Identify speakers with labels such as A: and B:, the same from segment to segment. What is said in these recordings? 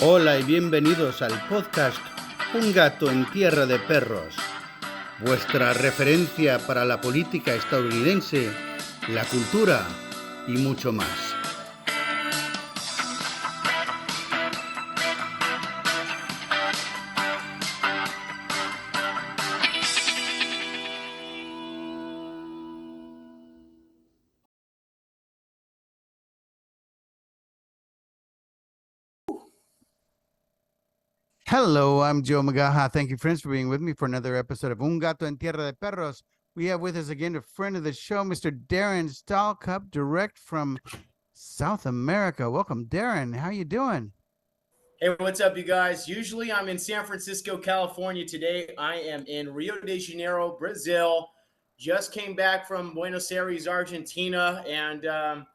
A: Hola y bienvenidos al podcast Un gato en tierra de perros, vuestra referencia para la política estadounidense, la cultura y mucho más. Hello, I'm Joe Magaja. Thank you, friends, for being with me for another episode of Un Gato en Tierra de Perros. We have with us again a friend of the show, Mr. Darren Stallcup, direct from South America. Welcome, Darren. How you doing?
B: Hey, what's up, you guys? Usually I'm in San Francisco, California. Today I am in Rio de Janeiro, Brazil. Just came back from Buenos Aires, Argentina, and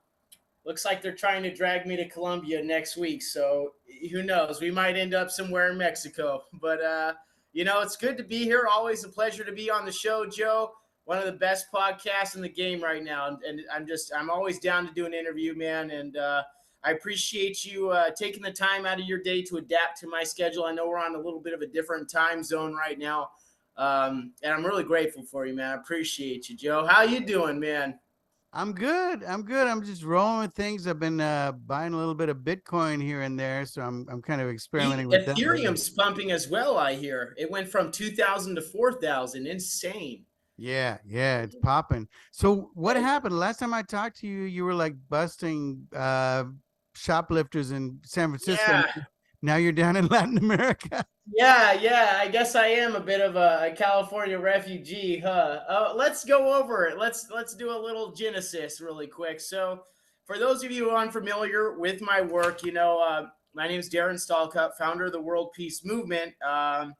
B: looks like they're trying to drag me to Colombia next week. So who knows? We might end up somewhere in Mexico. But it's good to be here. Always a pleasure to be on the show, Joe. One of the best podcasts in the game right now, and I'm always down to do an interview, man. And I appreciate you taking the time out of your day to adapt to my schedule. I know we're on a little bit of a different time zone right now, and I'm really grateful for you, man. I appreciate you, Joe. How you doing, man?
A: I'm good. I'm just rolling with things. I've been buying a little bit of Bitcoin here and there, so I'm kind of experimenting with that lately.
B: Ethereum's pumping as well, I hear. It went from 2,000 to 4,000. Insane.
A: Yeah, it's popping. So what happened? Last time I talked to you, you were like busting shoplifters in San Francisco.
B: Yeah.
A: Now you're down in Latin America.
B: Yeah. I guess I am a bit of a California refugee, huh? Let's go over it. Let's do a little genesis really quick. So, for those of you who are unfamiliar with my work, my name is Darren Stallcup, founder of the World Peace Movement. I'm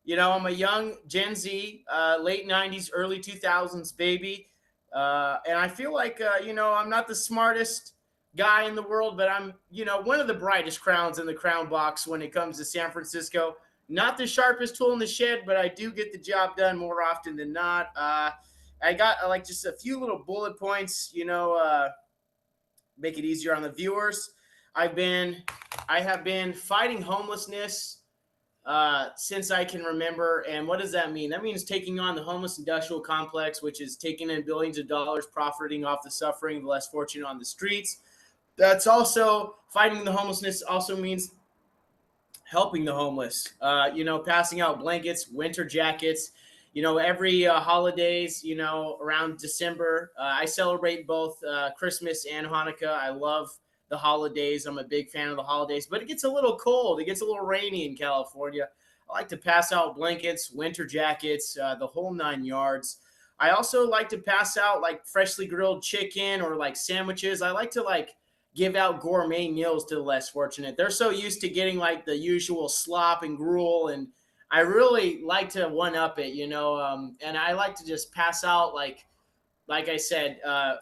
B: a young Gen Z, late 90s, early 2000s baby. And I feel like, I'm not the smartest guy in the world, but I'm, one of the brightest crowns in the crown box when it comes to San Francisco. Not the sharpest tool in the shed, but I do get the job done more often than not. I got like just a few little bullet points, make it easier on the viewers. I have been fighting homelessness since I can remember. And what does that mean? That means taking on the homeless industrial complex, which is taking in billions of dollars, profiting off the suffering of the less fortunate on the streets. That's also fighting the homelessness also means helping the homeless, passing out blankets, winter jackets, every holidays, around December. I celebrate both Christmas and Hanukkah. I love the holidays. I'm a big fan of the holidays, but it gets a little cold. It gets a little rainy in California. I like to pass out blankets, winter jackets, the whole 9 yards. I also like to pass out like freshly grilled chicken or like sandwiches. I like to give out gourmet meals to the less fortunate. They're so used to getting like the usual slop and gruel, and I really like to one up it, and I like to just pass out like I said,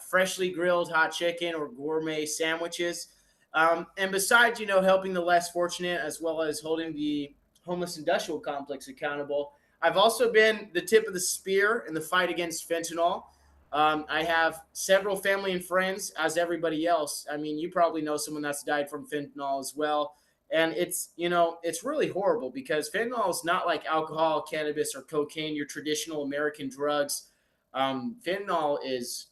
B: freshly grilled hot chicken or gourmet sandwiches. And besides, helping the less fortunate as well as holding the homeless industrial complex accountable, I've also been the tip of the spear in the fight against fentanyl. I have several family and friends, as everybody else. I mean, you probably know someone that's died from fentanyl as well. And it's really horrible because fentanyl is not like alcohol, cannabis, or cocaine, your traditional American drugs. Fentanyl is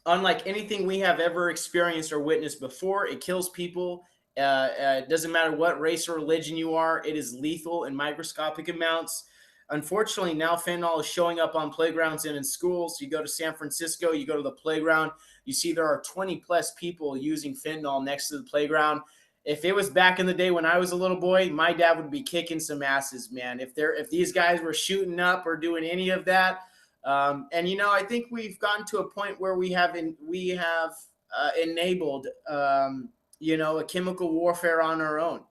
B: unlike anything we have ever experienced or witnessed before. It kills people. It doesn't matter what race or religion you are. It is lethal in microscopic amounts. Unfortunately, now fentanyl is showing up on playgrounds and in schools. You go to San Francisco, you go to the playground, you see there are 20 plus people using fentanyl next to the playground. If it was back in the day when I was a little boy, my dad would be kicking some asses, man. If these guys were shooting up or doing any of that, I think we've gotten to a point where we have enabled a chemical warfare on our own.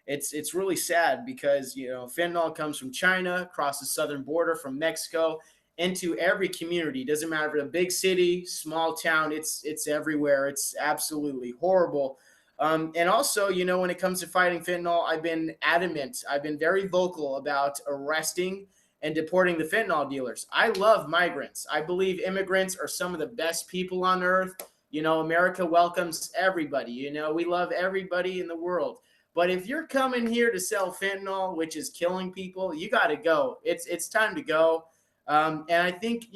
B: It's really sad because fentanyl comes from China, across the southern border from Mexico into every community. Doesn't matter if it's a big city, small town. It's everywhere. It's absolutely horrible. And also, when it comes to fighting fentanyl, I've been adamant. I've been very vocal about arresting and deporting the fentanyl dealers. I love migrants. I believe immigrants are some of the best people on earth. America welcomes everybody. We love everybody in the world. But if you're coming here to sell fentanyl, which is killing people, you got to go. It's time to go. And I think,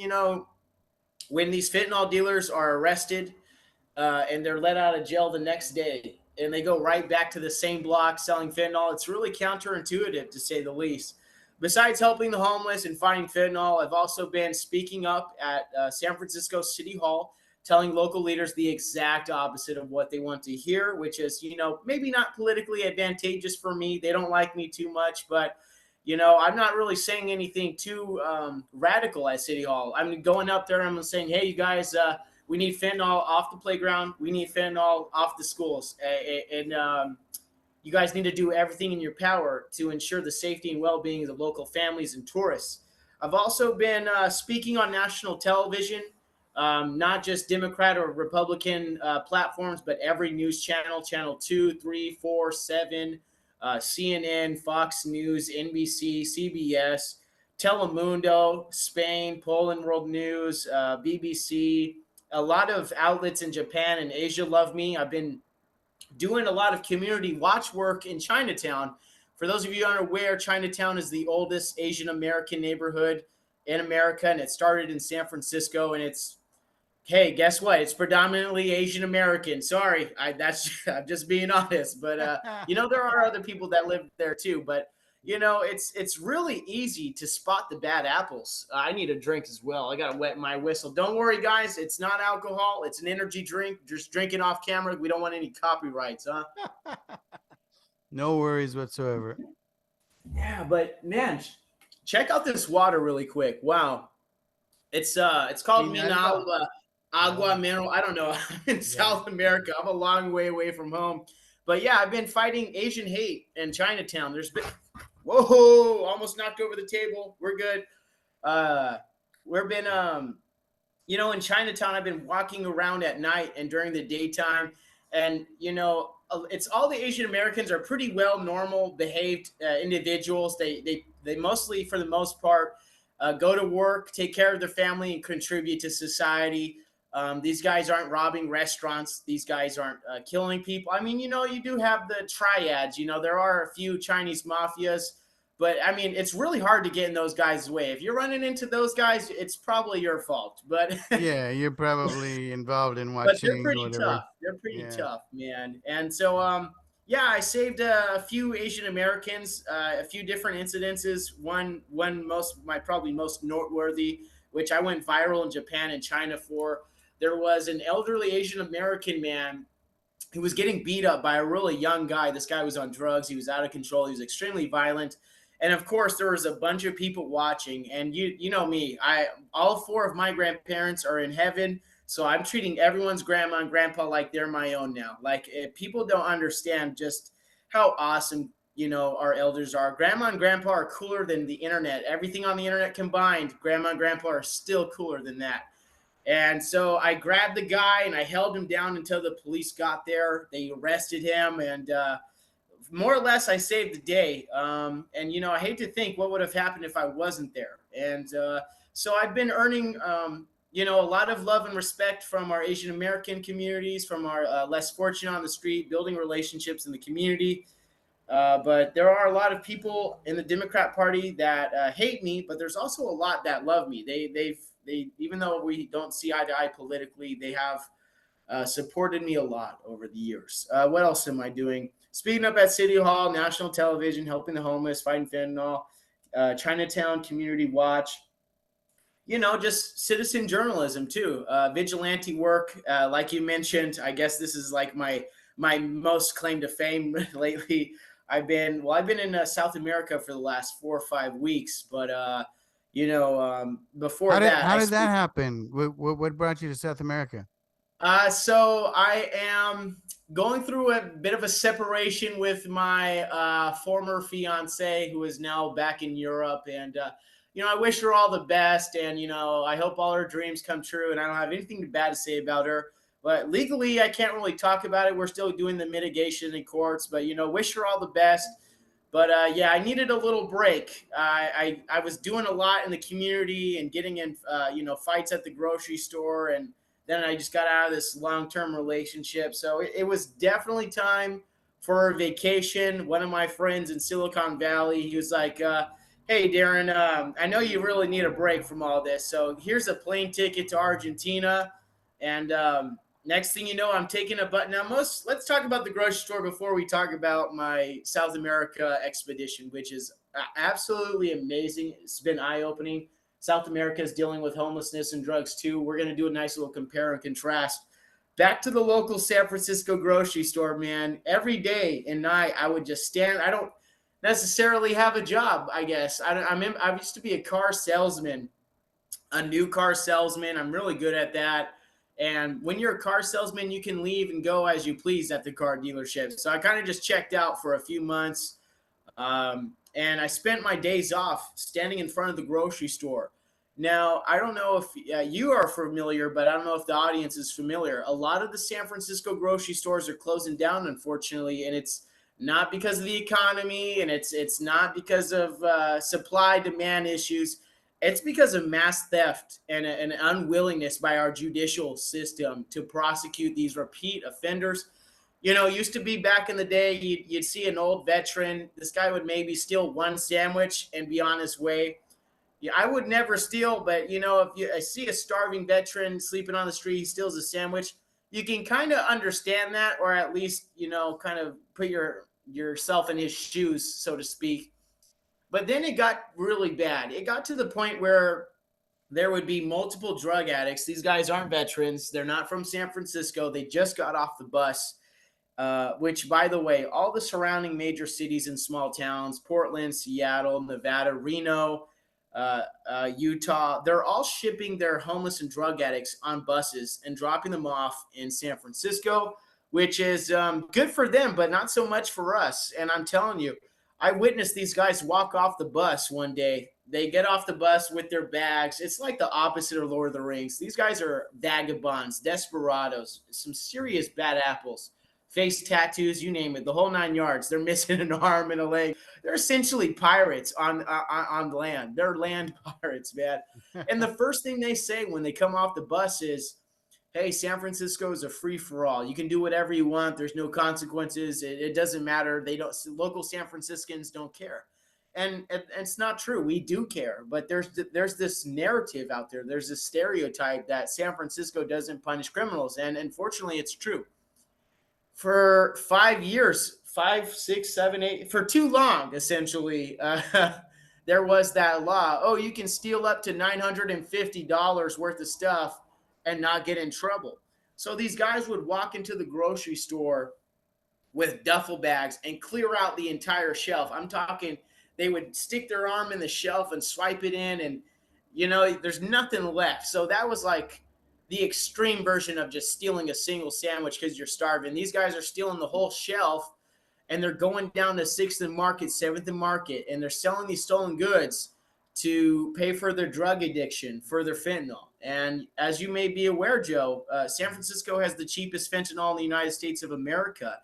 B: when these fentanyl dealers are arrested, and they're let out of jail the next day and they go right back to the same block selling fentanyl, it's really counterintuitive to say the least. Besides helping the homeless and fighting fentanyl, I've also been speaking up at San Francisco City Hall, telling local leaders the exact opposite of what they want to hear, which is, maybe not politically advantageous for me. They don't like me too much, but I'm not really saying anything too radical at City Hall. I'm going up there and I'm saying, hey, you guys, we need fentanyl off the playground. We need fentanyl off the schools. And you guys need to do everything in your power to ensure the safety and well-being of the local families and tourists. I've also been speaking on national television, not just Democrat or Republican platforms, but every news channel, channel 2, 3, 4, 7, CNN, Fox News, NBC, CBS, Telemundo, Spain, Poland World News, BBC. A lot of outlets in Japan and Asia love me. I've been doing a lot of community watch work in Chinatown. For those of you unaware, Chinatown is the oldest Asian American neighborhood in America, and it started in San Francisco. And hey, guess what? It's predominantly Asian American. Sorry, I'm just being honest. But there are other people that live there too. But it's really easy to spot the bad apples. I need a drink as well. I gotta wet my whistle. Don't worry, guys. It's not alcohol. It's an energy drink. Just drinking off camera. We don't want any copyrights, huh?
A: No worries whatsoever.
B: Yeah, but man, check out this water really quick. Wow, it's called Mineral Agua Mineral. I don't know. I'm in South America. I'm a long way away from home. But yeah, I've been fighting Asian hate in Chinatown. There's been, whoa, almost knocked over the table. We're good. We've been, in Chinatown, I've been walking around at night and during the daytime. And, it's all the Asian Americans are pretty well normal behaved individuals. They mostly, for the most part, go to work, take care of their family, and contribute to society. These guys aren't robbing restaurants. These guys aren't killing people. I mean, you do have the triads. There are a few Chinese mafias, but I mean, it's really hard to get in those guys' way. If you're running into those guys, it's probably your fault. But
A: yeah, you're probably involved in
B: but they're
A: watching
B: pretty
A: whatever.
B: tough. They're pretty tough, man. And so, I saved a few Asian Americans, a few different incidences. One probably most noteworthy, which I went viral in Japan and China for. There was an elderly Asian American man who was getting beat up by a really young guy. This guy was on drugs. He was out of control. He was extremely violent. And of course, there was a bunch of people watching. And you know me, all 4 of my grandparents are in heaven. So I'm treating everyone's grandma and grandpa like they're my own now. Like, people don't understand just how awesome, our elders are. Grandma and grandpa are cooler than the internet. Everything on the internet combined, grandma and grandpa are still cooler than that. And so I grabbed the guy and I held him down until the police got there. They arrested him, and more or less I saved the day. And, I hate to think what would have happened if I wasn't there. And so I've been earning, a lot of love and respect from our Asian American communities, from our less fortunate on the street, building relationships in the community. But there are a lot of people in the Democrat Party that hate me, but there's also a lot that love me. They even though we don't see eye to eye politically, they have supported me a lot over the years. What else am I doing? Speaking up at City Hall, national television, helping the homeless, fighting fentanyl, Chinatown Community Watch. Just citizen journalism too, vigilante work. Like you mentioned, I guess this is like my most claim to fame lately. I've been in South America for the last 4 or 5 weeks, but before
A: How
B: that,
A: did that happen? What brought you to South America?
B: So I am going through a bit of a separation with my former fiance, who is now back in Europe, and I wish her all the best, and I hope all her dreams come true, and I don't have anything bad to say about her. But legally, I can't really talk about it. We're still doing the mitigation in courts, but wish her all the best. But I needed a little break. I was doing a lot in the community and getting in fights at the grocery store, and then I just got out of this long-term relationship. So it was definitely time for a vacation. One of my friends in Silicon Valley, he was like, "Hey, Darren, I know you really need a break from all this, so here's a plane ticket to Argentina." And next thing you know, I'm taking a but now most. Let's talk about the grocery store before we talk about my South America expedition, which is absolutely amazing. It's been eye opening. South America is dealing with homelessness and drugs too. We're going to do a nice little compare and contrast. Back to the local San Francisco grocery store, man. Every day and night, I would just stand. I don't necessarily have a job, I guess. I used to be a car salesman, a new car salesman. I'm really good at that. And when you're a car salesman, you can leave and go as you please at the car dealership. So I kind of just checked out for a few months. And I spent my days off standing in front of the grocery store. Now, I don't know if you are familiar, but I don't know if the audience is familiar. A lot of the San Francisco grocery stores are closing down, unfortunately, and it's not because of the economy, and it's not because of supply demand issues. It's because of mass theft and an unwillingness by our judicial system to prosecute these repeat offenders. You know, it used to be back in the day, you'd see an old veteran. This guy would maybe steal one sandwich and be on his way. Yeah, I would never steal, but you know, if I see a starving veteran sleeping on the street, he steals a sandwich. You can kind of understand that, or at least kind of put yourself in his shoes, so to speak. But then it got really bad. It got to the point where there would be multiple drug addicts. These guys aren't veterans. They're not from San Francisco. They just got off the bus. Which, by the way, all the surrounding major cities and small towns, Portland, Seattle, Nevada, Reno, Utah, they're all shipping their homeless and drug addicts on buses and dropping them off in San Francisco, which is good for them, but not so much for us. And I'm telling you, I witnessed these guys walk off the bus one day. They get off the bus with their bags. It's like the opposite of Lord of the Rings. These guys are vagabonds, desperados, some serious bad apples, face tattoos, you name it, the whole 9 yards. They're missing an arm and a leg. They're essentially pirates on land. They're land pirates, man. And the first thing they say when they come off the bus is, "Hey, San Francisco is a free for all. You can do whatever you want. There's no consequences. It doesn't matter. They don't. Local San Franciscans don't care." And it's not true. We do care, but there's this narrative out there. There's this stereotype that San Francisco doesn't punish criminals, and unfortunately, it's true. For 5 years, five, six, seven, eight, for too long, essentially, there was that law. Oh, you can steal up to $950 worth of stuff and not get in trouble. So these guys would walk into the grocery store with duffel bags and clear out the entire shelf. I'm talking, they would stick their arm in the shelf and swipe it in, and there's nothing left. So that was like the extreme version of just stealing a single sandwich because you're starving. These guys are stealing the whole shelf, and they're going down to 6th and Market, 7th and Market, and they're selling these stolen goods to pay for their drug addiction, for their fentanyl. And as you may be aware, Joe, San Francisco has the cheapest fentanyl in the United States of America.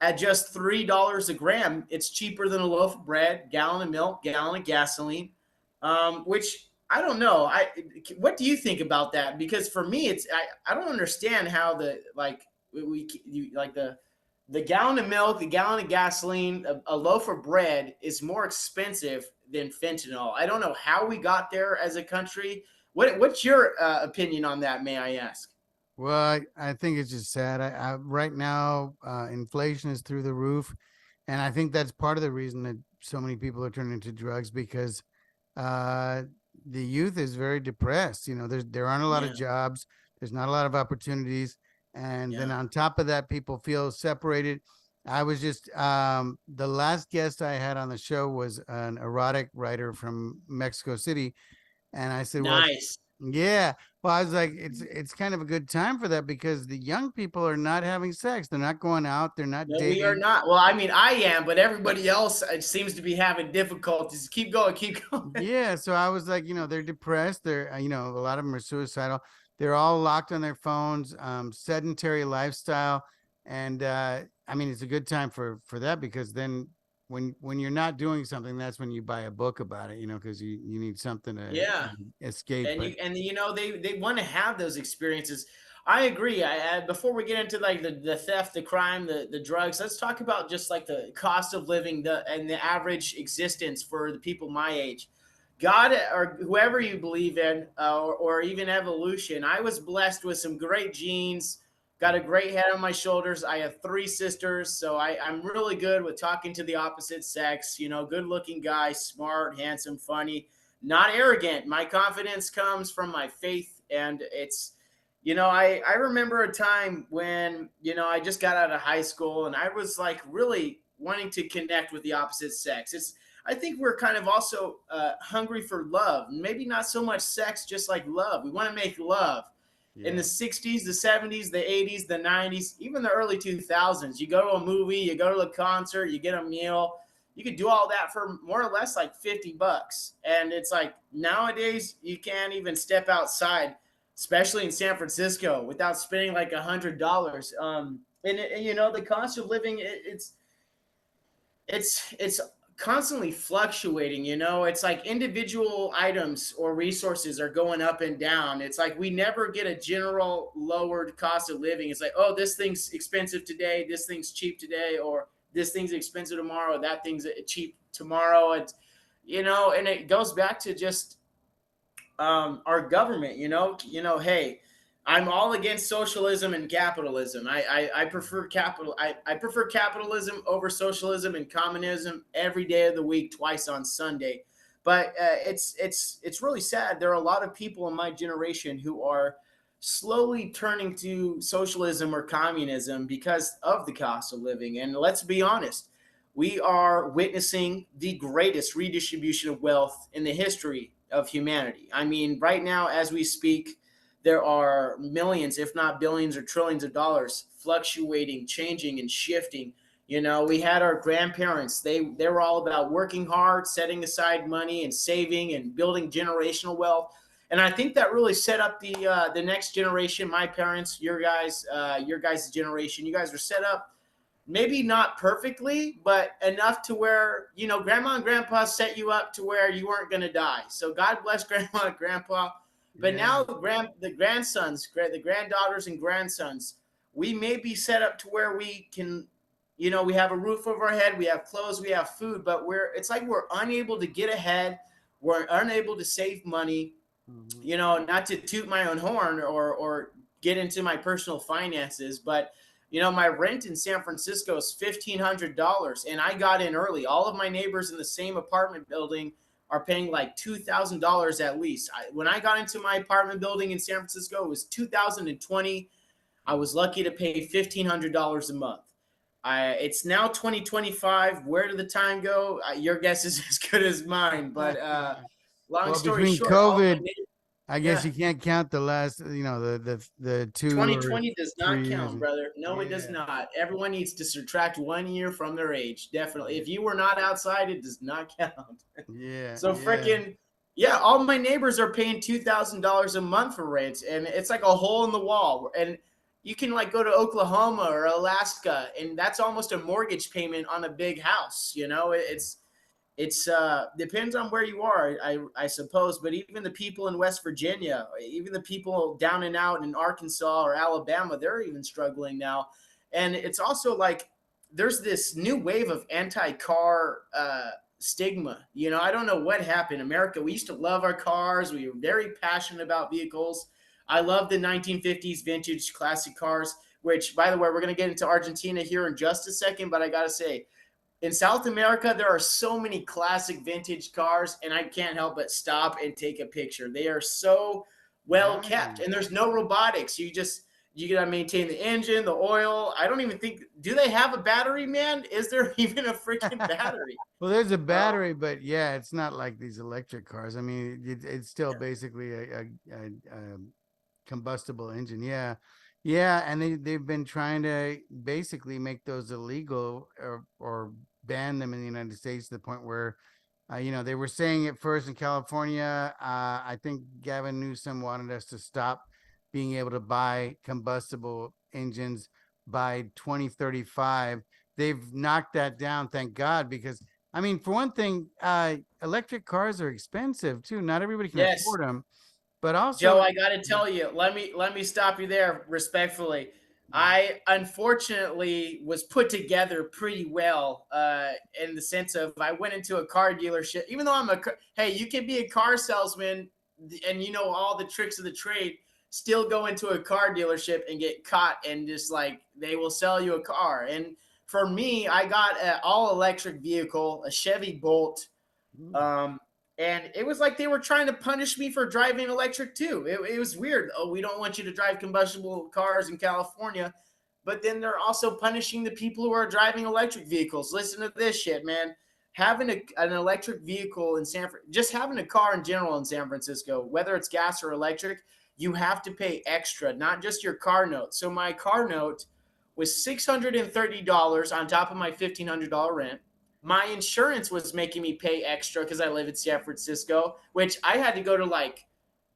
B: At just $3 a gram, it's cheaper than a loaf of bread, gallon of milk, gallon of gasoline, which I don't know. What do you think about that? Because for me, I don't understand how the gallon of milk, a gallon of gasoline, a loaf of bread is more expensive than fentanyl. I don't know how we got there as a country. What's your opinion on that? May I ask?
A: Well, I think it's just sad. Right now, inflation is through the roof, and I think that's part of the reason that so many people are turning to drugs because uh, the youth is very depressed. There aren't a lot of
B: Yeah,
A: jobs. There's not a lot of opportunities, and then
B: yeah,
A: on top of that, people feel separated. I was just the last guest I had on the show was an erotic writer from Mexico City, and I said, "Well,
B: nice.
A: yeah." Well, I was like, it's kind of a good time for that because the young people are not having sex. They're not going out. They're not
B: No, we are
A: dating.
B: not. Well, I mean, I am, but everybody else seems to be having difficulties. Keep going, keep going.
A: Yeah. So I was like, they're depressed. They're, a lot of them are suicidal. They're all locked on their phones, sedentary lifestyle. And I mean, it's a good time for that because then when you're not doing something, that's when you buy a book about it, because you need something to
B: Yeah.
A: escape.
B: And
A: But
B: they want to have those experiences. I agree. Before we get into like the theft, the crime, the drugs, let's talk about just like the cost of living, and the average existence for the people my age. God or whoever you believe in, or even evolution. I was blessed with some great genes. Got a great head on my shoulders. I have three sisters, so I'm really good with talking to the opposite sex. You know, good looking guy, smart, handsome, funny, not arrogant. My confidence comes from my faith, and I remember a time when, I just got out of high school and I was like really wanting to connect with the opposite sex. I think we're kind of also hungry for love, maybe not so much sex, just like love. We want to make love. In the
A: Yeah.
B: 60s, the 70s, the 80s, the 90s, even the early 2000s, you go to a movie, you go to a concert, you get a meal, you could do all that for more or less like $50. And it's like nowadays you can't even step outside, especially in San Francisco, without spending like $100. And the cost of living, it's constantly fluctuating. It's like individual items or resources are going up and down. It's like we never get a general lowered cost of living. It's like, oh, this thing's expensive today, this thing's cheap today, or this thing's expensive tomorrow, that thing's cheap tomorrow. And it goes back to just our government. Hey, I'm all against socialism and capitalism. I prefer I prefer capitalism over socialism and communism every day of the week, twice on Sunday. But it's really sad. There are a lot of people in my generation who are slowly turning to socialism or communism because of the cost of living. And let's be honest, we are witnessing the greatest redistribution of wealth in the history of humanity. I mean, right now, as we speak, there are millions, if not billions or trillions of dollars fluctuating, changing, and shifting. We had our grandparents. They were all about working hard, setting aside money, and saving and building generational wealth. And I think that really set up the next generation. My parents, your guys' generation. You guys were set up maybe not perfectly, but enough to where, grandma and grandpa set you up to where you weren't going to die. So God bless grandma and grandpa. But
A: Yeah.
B: now the grandsons, the granddaughters and grandsons, we may be set up to where we can, we have a roof over our head, we have clothes, we have food, but it's like we're unable to get ahead. We're unable to save money,
A: Mhm.
B: not to toot my own horn or get into my personal finances, but my rent in San Francisco is $1,500, and I got in early. All of my neighbors in the same apartment building are paying like $2,000 at least. When I got into my apartment building in San Francisco, it was 2020. I was lucky to pay $1,500 a month. It's now 2025. Where did the time go? Your guess is as good as mine. But long
A: Well,
B: story
A: between
B: short, all of my
A: COVID,
B: neighbors,
A: I guess
B: yeah.
A: you can't count the last, the 2 or
B: 2020 does not
A: 3 years.
B: count, brother. No, it does
A: Yeah.
B: not. Everyone needs to subtract 1 year from their age. Definitely. If you were not outside, it does not count.
A: Yeah.
B: So
A: Yeah.
B: freaking yeah, all my neighbors are paying $2,000 a month for rent, and it's like a hole in the wall. And you can like go to Oklahoma or Alaska, and that's almost a mortgage payment on a big house. It's depends on where you are, I suppose. But even the people in West Virginia, even the people down and out in Arkansas or Alabama, they're even struggling now. And it's also like there's this new wave of anti-car stigma. I don't know what happened. America, we used to love our cars. We were very passionate about vehicles. I love the 1950s vintage classic cars, which, by the way, we're going to get into Argentina here in just a second. But I got to say, in South America, there are so many classic vintage cars, and I can't help but stop and take a picture. They are so well kept,
A: Nice.
B: and there's no robotics. You gotta maintain the engine, the oil. I don't even think, do they have a battery, man? Is there even a freaking battery?
A: Well, there's a
B: Oh,
A: battery, but yeah, it's not like these electric cars. I mean, it's still basically a combustible engine. Yeah. Yeah. And they've been trying to basically make those illegal, or ban them in the United States, to the point where, they were saying it first in California. I think Gavin Newsom wanted us to stop being able to buy combustible engines by 2035. They've knocked that down, thank God, because I mean, for one thing, electric cars are expensive too. Not everybody can
B: yes.
A: afford them, But
B: Joe,
A: also,
B: I got to tell you, let me stop you there respectfully. I unfortunately was put together pretty well in the sense of I went into a car dealership. Even though hey, you can be a car salesman and you know all the tricks of the trade, still go into a car dealership and get caught and just like they will sell you a car. And for me, I got an all electric vehicle, a Chevy Bolt. Um, and it was like they were trying to punish me for driving electric too. It was weird. Oh, we don't want you to drive combustible cars in California, but then they're also punishing the people who are driving electric vehicles. Listen to this shit, man. Having an electric vehicle in just having a car in general in San Francisco, whether it's gas or electric, you have to pay extra, not just your car note. So my car note was $630 on top of my $1,500 rent. My insurance was making me pay extra because I live in San Francisco, which I had to go to like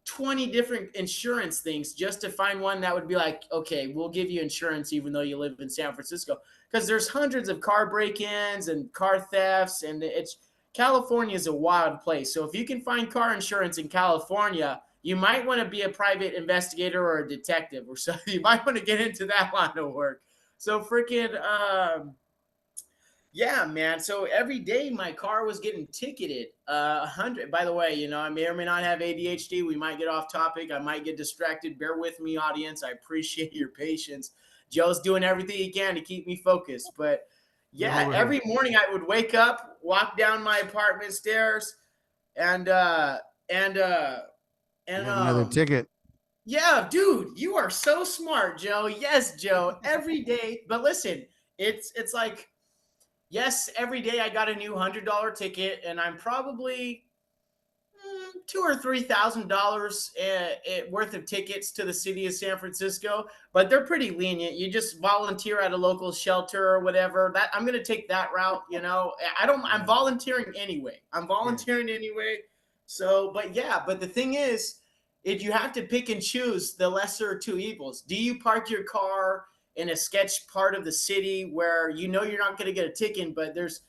B: 20 different insurance things just to find one that would be like, okay, we'll give you insurance even though you live in San Francisco. Because there's hundreds of car break-ins and car thefts, and California is a wild place. So if you can find car insurance in California, you might want to be a private investigator or a detective, or so you might want to get into that line of work. So freaking yeah, man. So every day my car was getting ticketed. 100. By the way, I may or may not have ADHD. We might get off topic. I might get distracted. Bear with me, audience. I appreciate your patience. Joe's doing everything he can to keep me focused. But yeah,
A: No
B: every morning I would wake up, walk down my apartment stairs, and
A: you have another ticket.
B: yeah, dude, you are so smart, Joe. Yes, Joe. Every day. But listen, it's like yes, every day I got a new $100 ticket, and I'm probably $2,000 or $3,000 worth of tickets to the city of San Francisco. But they're pretty lenient. You just volunteer at a local shelter or whatever. That I'm going to take that route. I'm volunteering anyway. So, but yeah, but the thing is, if you have to pick and choose the lesser of two evils, do you park your car in a sketch part of the city where you're not going to get a ticket, but there's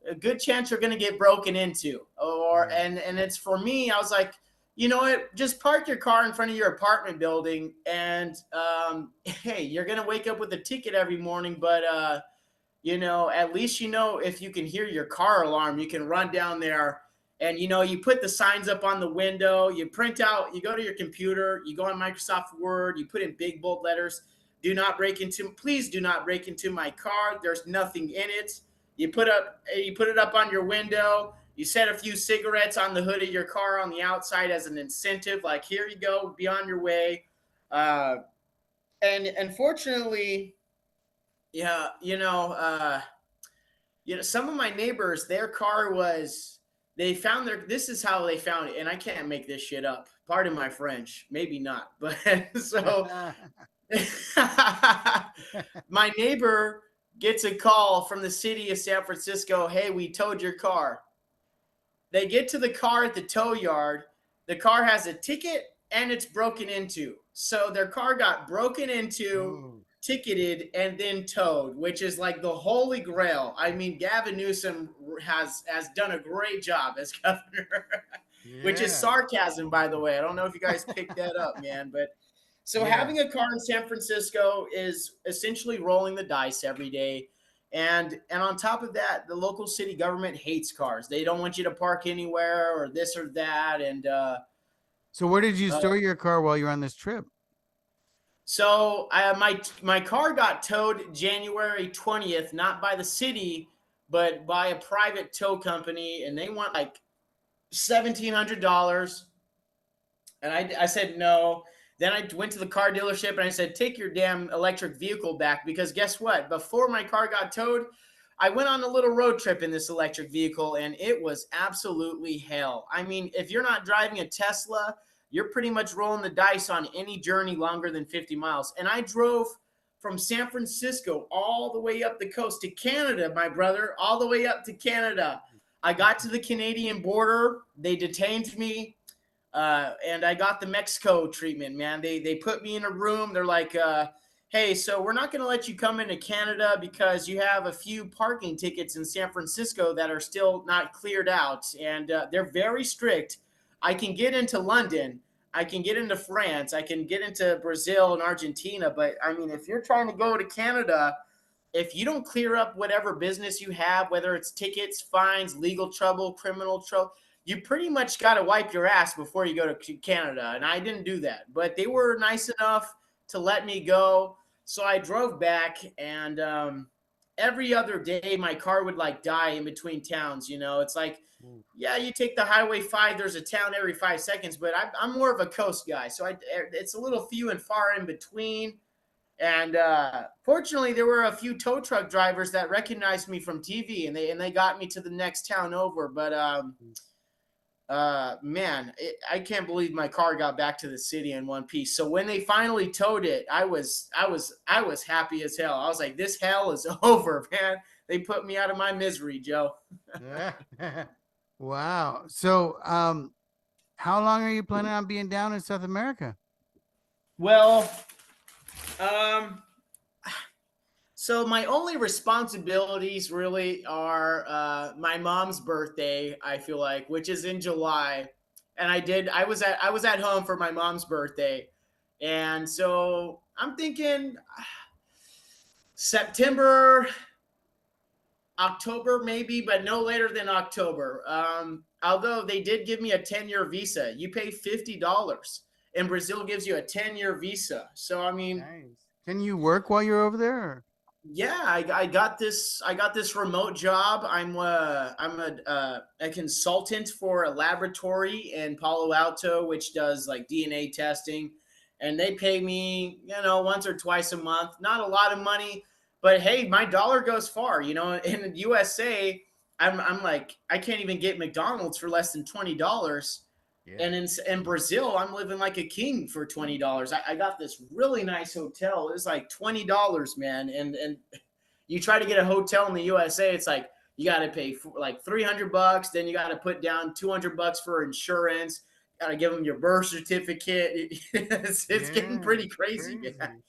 B: a good chance you're going to get broken into? And it's for me, I was like, you know what, just park your car in front of your apartment building, and hey, you're going to wake up with a ticket every morning, but at least if you can hear your car alarm, you can run down there. And you put the signs up on the window, you print out, you go to your computer, you go on Microsoft Word, you put in big bold letters, please do not break into my car. There's nothing in it. You put it up on your window. You set a few cigarettes on the hood of your car on the outside as an incentive, like, here you go, be on your way. And unfortunately, yeah, some of my neighbors, their car was, this is how they found it. And I can't make this shit up. Pardon my French, maybe not. But so my neighbor gets a call from the city of San Francisco. Hey, we towed your car. They get to the car at the tow yard. The car has a ticket and it's broken into. So their car got broken into, ticketed, and then towed, which is like the holy grail. I mean, Gavin Newsom has done a great job as governor, which is sarcasm, by the way. I don't know if you guys picked that up, man. But so having a car in San Francisco is essentially rolling the dice every day. And on top of that, the local city government hates cars. They don't want you to park anywhere or this or that. And
A: so where did you store your car while you were on this trip?
B: So my car got towed January 20th, not by the city, but by a private tow company, and they want like $1,700. And I said no. Then I went to the car dealership and I said, take your damn electric vehicle back, because guess what? Before my car got towed, I went on a little road trip in this electric vehicle, and it was absolutely hell. I mean, if you're not driving a Tesla, you're pretty much rolling the dice on any journey longer than 50 miles. And I drove from San Francisco all the way up the coast to Canada, my brother, all the way up to Canada. I got to the Canadian border. They detained me. And I got the Mexico treatment, man. They put me in a room. They're like, hey, so we're not going to let you come into Canada because you have a few parking tickets in San Francisco that are still not cleared out. And they're very strict. I can get into London. get into France, I can get into Brazil and Argentina, but I mean, if you're trying to go to Canada, if you don't clear up whatever business you have, whether it's tickets, fines, legal trouble, criminal trouble, you pretty much got to wipe your ass before you go to Canada. And I didn't do that, but they were nice enough to let me go. So I drove back, and every other day my car would like die in between towns. It's like, yeah, you take the Highway 5, there's a town every 5 seconds, but I'm more of a coast guy. So it's a little few and far in between. And fortunately, there were a few tow truck drivers that recognized me from TV, and they got me to the next town over. But man, I can't believe my car got back to the city in one piece. So when they finally towed it, I was happy as hell. I was like, this hell is over, man. They put me out of my misery, Joe.
A: Wow. So, how long are you planning on being down in South America?
B: Well, so my only responsibilities really are my mom's birthday, I feel like, which is in July. And I was at home for my mom's birthday. And so I'm thinking September, October maybe, but no later than October. Although they did give me a 10-year visa. You pay $50, and Brazil gives you a 10-year visa. So I mean,
A: nice. Can you work while you're over there? Or?
B: Yeah, I got this remote job. I'm a consultant for a laboratory in Palo Alto, which does like DNA testing, and they pay me, once or twice a month. Not a lot of money, but hey, my dollar goes far. In the USA, I'm like, I can't even get McDonald's for less than $20. Yeah. And in Brazil, I'm living like a king for $20. I got this really nice hotel. It's like $20, man. And you try to get a hotel in the USA, it's like you got to pay like $300. Then you got to put down $200 for insurance. Got to give them your birth certificate. It's getting pretty crazy. Man.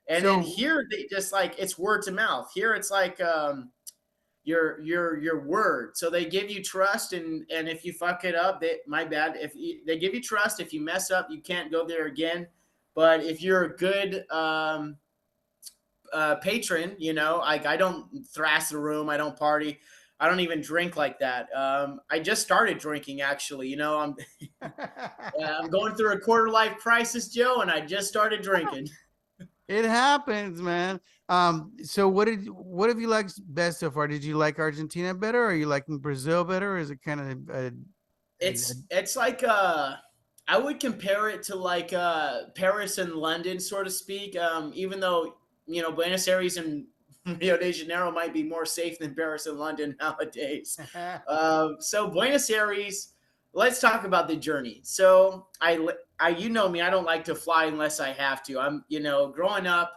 B: And then here, they just like, it's word to mouth. Here, it's like your word. So they give you trust, and if you fuck it up, my bad. They give you trust, if you mess up, you can't go there again. But if you're a good patron, I don't thrash the room, I don't party, I don't even drink like that. I just started drinking, actually. I'm I'm going through a quarter life crisis, Joe, and I just started drinking.
A: It happens, man. So what have you liked best so far? Did you like Argentina better, or are you liking Brazil better, or is it kind of
B: it's like I would compare it to like Paris and London, so to speak. Even though Buenos Aires and Rio de Janeiro might be more safe than Paris and London nowadays. So Buenos Aires, let's talk about the journey. So I you know me, I don't like to fly unless I have to. I'm growing up,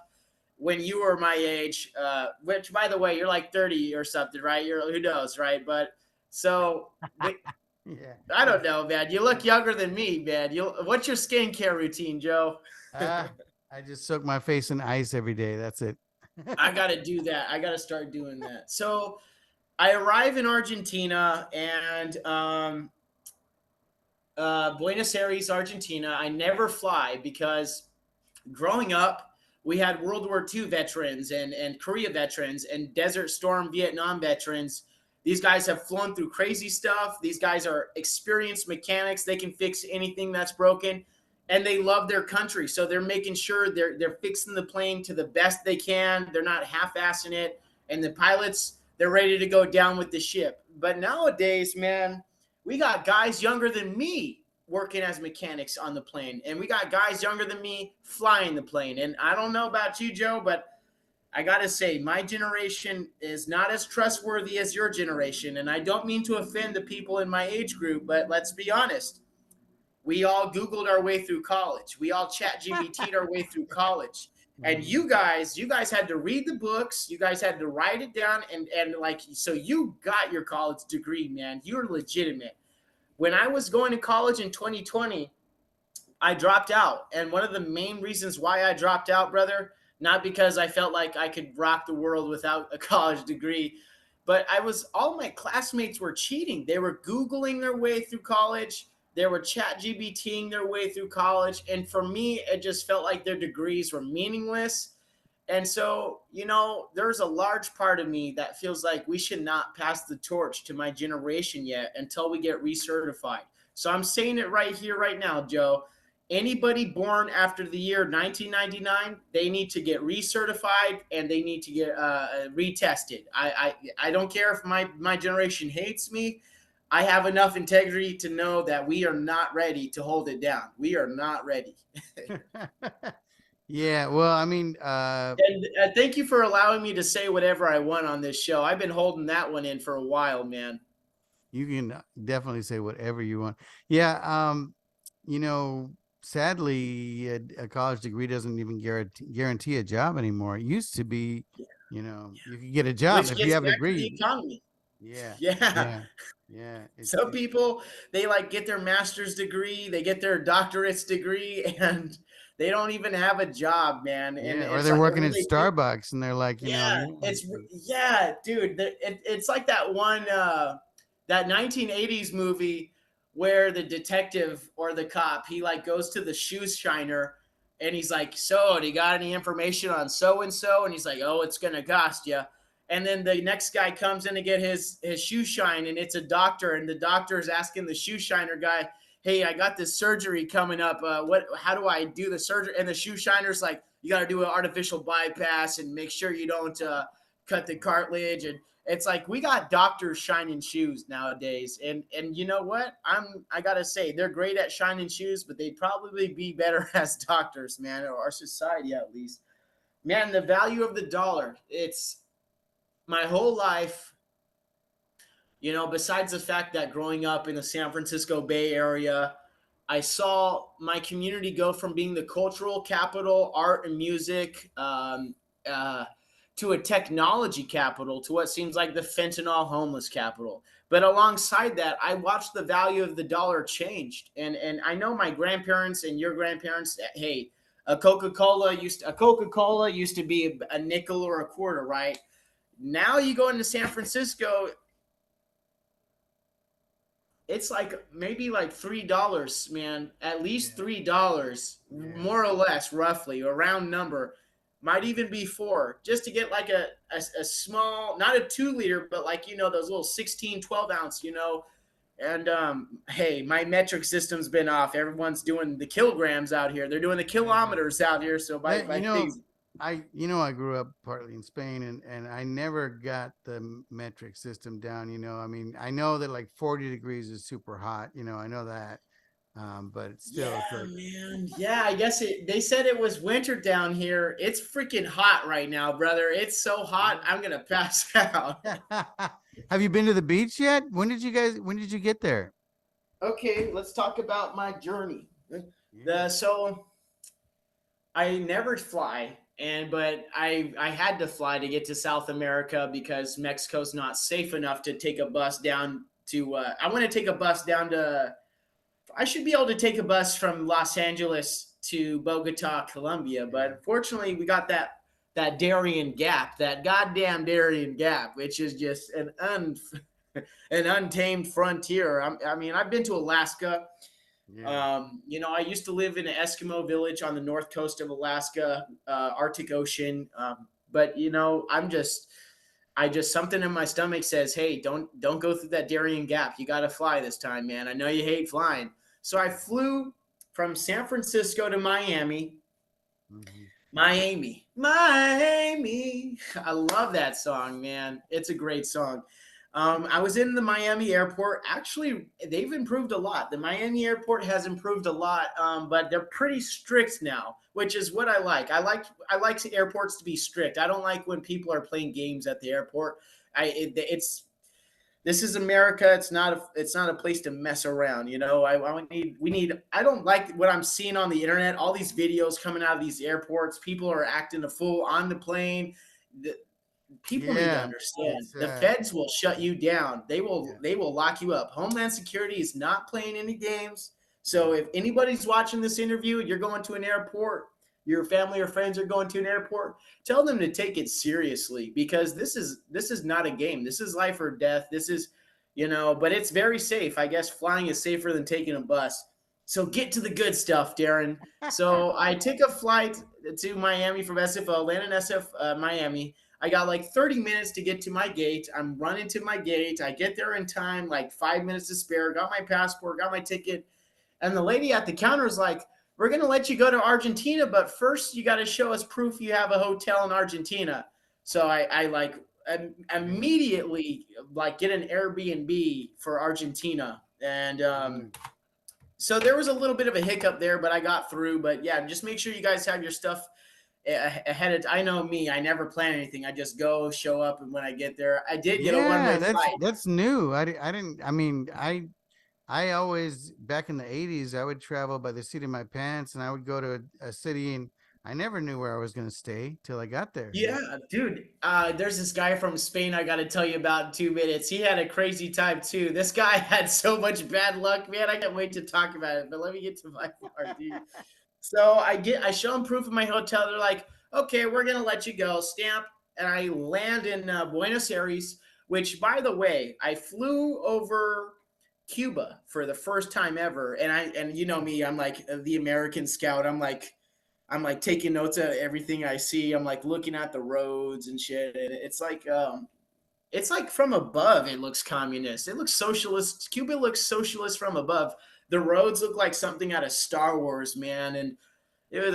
B: when you were my age, which by the way, you're like 30 or something, right? Who knows, right? But so yeah, I don't know, man. You look younger than me, man. What's your skincare routine, Joe?
A: I just soak my face in ice every day. That's it.
B: I got to do that. I got to start doing that. So I arrive in Argentina, and Buenos Aires, Argentina. I never fly because growing up, we had World War II veterans and Korea veterans and Desert Storm Vietnam veterans. These guys have flown through crazy stuff. These guys are experienced mechanics. They can fix anything that's broken, and they love their country. So they're making sure they're fixing the plane to the best they can. They're not half-assing it. And the pilots, they're ready to go down with the ship. But nowadays, man, we got guys younger than me working as mechanics on the plane, and we got guys younger than me flying the plane. And I don't know about you, Joe, but I gotta say, my generation is not as trustworthy as your generation. And I don't mean to offend the people in my age group, but let's be honest, we all Googled our way through college, we all chat GPT'd our way through college. And you guys had to read the books, you guys had to write it down, and like, so you got your college degree, man. You're legitimate. When I was going to college in 2020, I dropped out. And one of the main reasons why I dropped out, brother, not because I felt like I could rock the world without a college degree, but all my classmates were cheating. They were Googling their way through college. they were chat GBTing their way through college. And for me, it just felt like their degrees were meaningless. And so, there's a large part of me that feels like we should not pass the torch to my generation yet until we get recertified. So I'm saying it right here, right now, Joe. Anybody born after the year 1999, they need to get recertified and they need to get retested. I don't care if my generation hates me. I have enough integrity to know that we are not ready to hold it down. We are not ready.
A: Yeah, well, I mean,
B: And thank you for allowing me to say whatever I want on this show. I've been holding that one in for a while, man.
A: you can definitely say whatever you want. Yeah, you know, sadly, a college degree doesn't even guarantee a job anymore. It used to be, you could get a job
B: Which
A: if you
B: gets
A: have a
B: back to the
A: degree.
B: economy.
A: Yeah,
B: Yeah.
A: yeah, yeah.
B: Some people, they like get their master's degree, they get their doctorate's degree, and they don't even have a job, man. And
A: yeah, or
B: it's
A: they're
B: like,
A: working
B: when
A: at
B: they do,
A: Starbucks and they're like,
B: yeah, yeah, dude. It's like that one, that 1980s movie where the detective or the cop, he like goes to the shoe shiner and he's like, "So, do you got any information on so and so?" And he's like, "Oh, it's gonna cost you." And then the next guy comes in to get his shoe shine, and it's a doctor, and the doctor is asking the shoe shiner guy, "Hey, I got this surgery coming up. How do I do the surgery?" And the shoe shiner's like, "You got to do an artificial bypass and make sure you don't cut the cartilage." And it's like, we got doctors shining shoes nowadays, and you know what? I gotta say, they're great at shining shoes, but they'd probably be better as doctors, man, or our society at least. Man, the value of the dollar. It's my whole life. Besides the fact that growing up in the San Francisco Bay Area, I saw my community go from being the cultural capital, art and music, uh, to a technology capital, to what seems like the fentanyl homeless capital. But alongside that, I watched the value of the dollar changed, and I know my grandparents and your grandparents. Hey, a Coca-Cola used to be a nickel or a quarter, right? Now you go into San Francisco, it's like maybe like $3, man. At least
A: yeah,
B: $3,
A: yeah.
B: more or less, roughly, a round number. Might even be four, just to get like a small, not a 2 liter, but like, those little 16, 12 ounce, And hey, my metric system's been off. Everyone's doing the kilograms out here. They're doing the
A: Yeah.
B: kilometers out here. So
A: That
B: by things,
A: I grew up partly in Spain and I never got the metric system down. I mean, I know that like 40 degrees is super hot. I know that. But it's still,
B: yeah,
A: it's like,
B: man. Yeah, I guess they said it was winter down here. It's freaking hot right now, brother. It's so hot, I'm gonna pass out.
A: have you been to the beach yet? When did you get there?
B: Okay, let's talk about my journey.
A: Yeah.
B: So I never fly, but I had to fly to get to South America because Mexico's not safe enough to take a bus down to. I want to take a bus down to. I should be able to take a bus from Los Angeles to Bogota, Colombia, but
A: Yeah.
B: unfortunately, we got that Darien Gap, that goddamn Darien Gap, which is just an untamed frontier. I mean, I've been to Alaska.
A: Yeah.
B: I used to live in an Eskimo village on the north coast of Alaska, Arctic Ocean. But I just something in my stomach says, "Hey, don't go through that Darien Gap. You got to fly this time, man. I know you hate flying." So I flew from San Francisco to Miami.
A: Mhm.
B: Miami. I love that song, man. It's a great song. I was in the Miami airport. Actually, they've improved a lot. The Miami airport has improved a lot, but they're pretty strict now, which is what I like. I like airports to be strict. I don't like when people are playing games at the airport. It's this is America. It's not a place to mess around. We need. I don't like what I'm seeing on the internet. All these videos coming out of these airports. People are acting a fool on the plane. The, People need to
A: Yeah.
B: understand
A: It's
B: the feds will shut you down. They will
A: yeah.
B: they will lock you up. Homeland Security is not playing any games. So
A: Yeah.
B: if anybody's watching this interview, you're going to an airport, your family or friends are going to an airport, tell them to take it seriously because this is not a game. This is life or death. This is but it's very safe. I guess flying is safer than taking a bus. So get to the good stuff, Darren. So I took a flight to Miami from SFO, landed in Miami. I got like 30 minutes to get to my gate. I'm running to my gate. I get there in time, like 5 minutes to spare. Got my passport, got my ticket. And the lady at the counter is like, we're going to let you go to Argentina, but first you got to show us proof you have a hotel in Argentina. So I like immediately like get an Airbnb for Argentina. And so there was a little bit of a hiccup there, but I got through. But yeah, just make sure you guys have your stuff ahead of. I know me, I never plan anything. I just go, show up, and when I get there, I did get a one-way flight.
A: That's new. I didn't. I mean, I always back in the 80s, I would travel by the seat of my pants, and I would go to a city, and I never knew where I was going to stay till I got there.
B: Yeah, dude. There's this guy from Spain I got to tell you about in 2 minutes. He had a crazy time too. This guy had so much bad luck, man. I can't wait to talk about it. But let me get to my part, dude. So I show them proof of my hotel. They're like, okay, we're gonna let you go. Stamp, and I land in Buenos Aires. Which, by the way, I flew over Cuba for the first time ever. And you know me, I'm like the American scout. I'm like taking notes of everything I see. I'm like looking at the roads and shit. And it's like from above, it looks communist. It looks socialist. Cuba looks socialist from above. The roads look like something out of Star Wars, man. And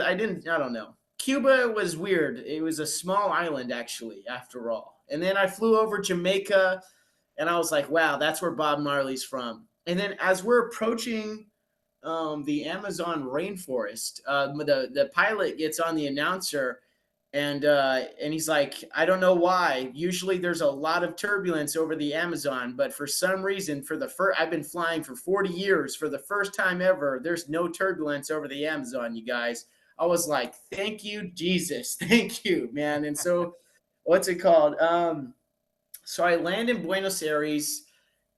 B: I don't know. Cuba was weird. It was a small island, actually, after all. And then I flew over Jamaica, and I was like, wow, that's where Bob Marley's from. And then as we're approaching the Amazon rainforest, the pilot gets on the announcer, and he's like, I don't know why. Usually there's a lot of turbulence over the Amazon, but for some reason, I've been flying for 40 years. For the first time ever, there's no turbulence over the Amazon, you guys. I was like, thank you, Jesus. Thank you, man. And so, what's it called? So I land in Buenos Aires,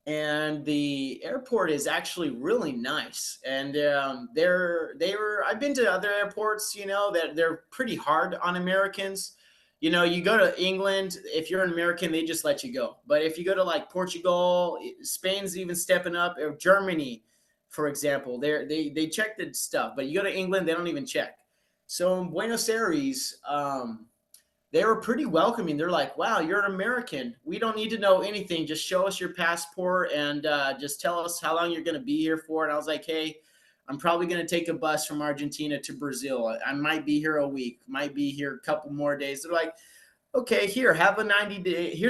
B: and the airport is actually really nice. And I've been to other airports, that they're pretty hard on Americans. You go to England, if you're an American, they just let you go. But if you go to like Portugal, Spain's even stepping up, or Germany, for example, they check the stuff. But you go to England, they don't even check. So in Buenos Aires, they were pretty welcoming. They're like, wow, you're an American. We don't need to know anything. Just show us your passport and just tell us how long you're going to be here for. And I was like, hey, I'm probably going to take a bus from Argentina to Brazil. I might be here a week, might be here a couple more days. They're like, okay, here's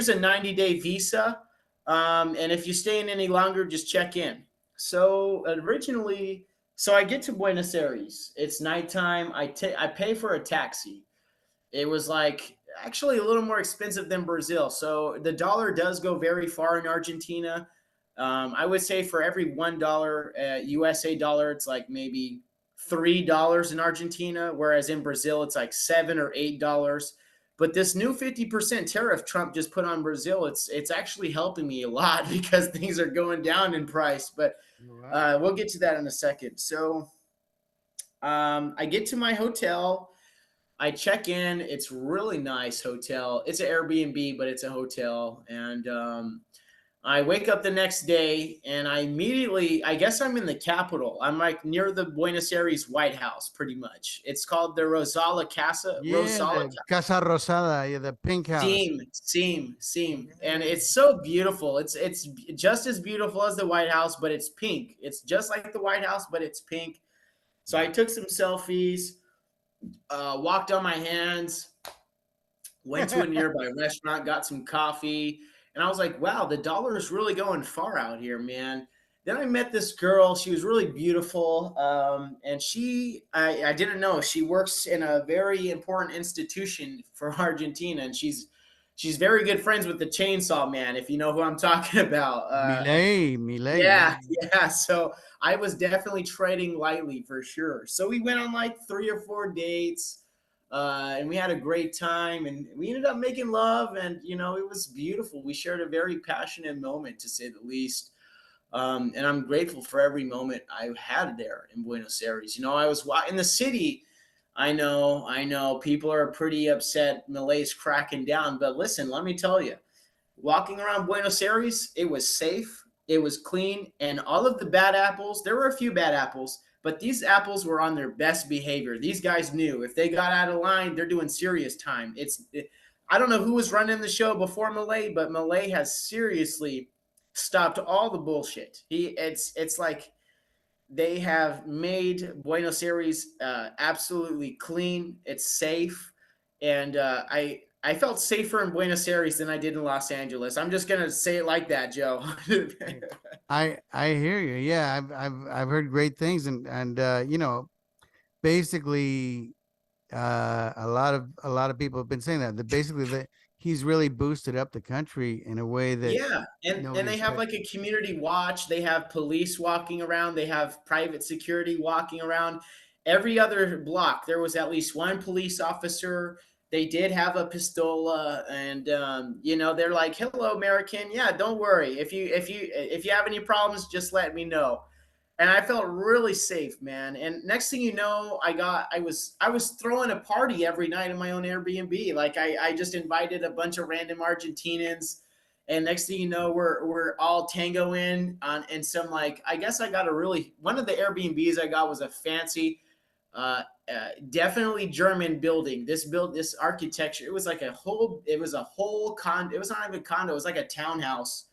B: a 90-day visa. And if you stay in any longer, just check in. So I get to Buenos Aires. It's nighttime. I pay for a taxi. It was like actually a little more expensive than Brazil. So the dollar does go very far in Argentina. I would say for every $1 USA dollar, it's like maybe $3 in Argentina, whereas in Brazil, it's like $7 or $8. But this new 50% tariff Trump just put on Brazil, it's actually helping me a lot because things are going down in price. But we'll get to that in a second. So I get to my hotel. I check in. It's really nice hotel. It's an Airbnb, but it's a hotel. And I wake up the next day, and I guess I'm in the capital. I'm like near the Buenos Aires White House, pretty much. It's called the Rosala Casa.
A: Yeah, the Casa Rosada, yeah, the pink house.
B: Seam. And it's so beautiful. It's just as beautiful as the White House, but it's pink. It's just like the White House, but it's pink. So I took some selfies. Walked on my hands, went to a nearby restaurant, got some coffee, and I was like, wow, the dollar is really going far out here, man. Then I met this girl. She was really beautiful, and I didn't know, she works in a very important institution for Argentina, and she's very good friends with the Chainsaw Man, if you know who I'm talking about.
A: Milei.
B: Yeah. So I was definitely treading lightly for sure. So we went on like 3 or 4 dates, and we had a great time, and we ended up making love, and it was beautiful. We shared a very passionate moment, to say the least. And I'm grateful for every moment I had there in Buenos Aires. I was in the city. I know people are pretty upset. Milei's cracking down, but listen, let me tell you, walking around Buenos Aires, it was safe, it was clean, and all of the bad apples, there were a few bad apples, but these apples were on their best behavior. These guys knew if they got out of line, they're doing serious time. I don't know who was running the show before Malay, but Malay has seriously stopped all the bullshit. It's like they have made Buenos Aires absolutely clean. It's safe, and I felt safer in Buenos Aires than I did in Los Angeles. I'm just gonna say it like that, Joe.
A: I hear you. Yeah, I've heard great things, and basically, a lot of people have been saying that basically that he's really boosted up the country in a way that
B: Yeah, and
A: nobody
B: they have
A: expected.
B: like a community watch. They have police walking around. They have private security walking around. Every other block, there was at least one police officer. They did have a pistola, and they're like, "Hello, American. Yeah, don't worry. If you have any problems, just let me know." And I felt really safe, man. And next thing you know, I was throwing a party every night in my own Airbnb. Like I just invited a bunch of random Argentinians, and next thing you know, we're all tangoing on and some like I guess I got a really one of the Airbnbs I got was a fancy, definitely German building. This architecture. It was a whole con. It was not even a condo. It was like a townhouse.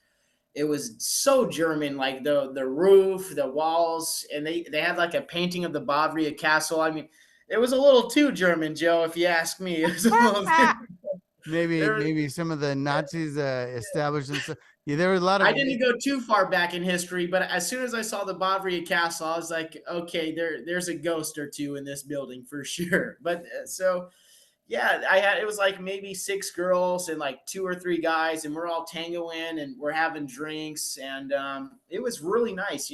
B: It was so German, like the roof, the walls, and they had like a painting of the Bavaria Castle. I mean, it was a little too German, Joe, if you ask me. It was a little
A: Maybe
B: there.
A: maybe some of the Nazis established themselves. Yeah, there were a lot
B: I
A: of
B: didn't go too far back in history, but as soon as I saw the Bavaria Castle, I was like, okay, there's a ghost or two in this building for sure. But so yeah, it was like maybe six girls and like two or three guys, and we're all tangoing and we're having drinks, and it was really nice.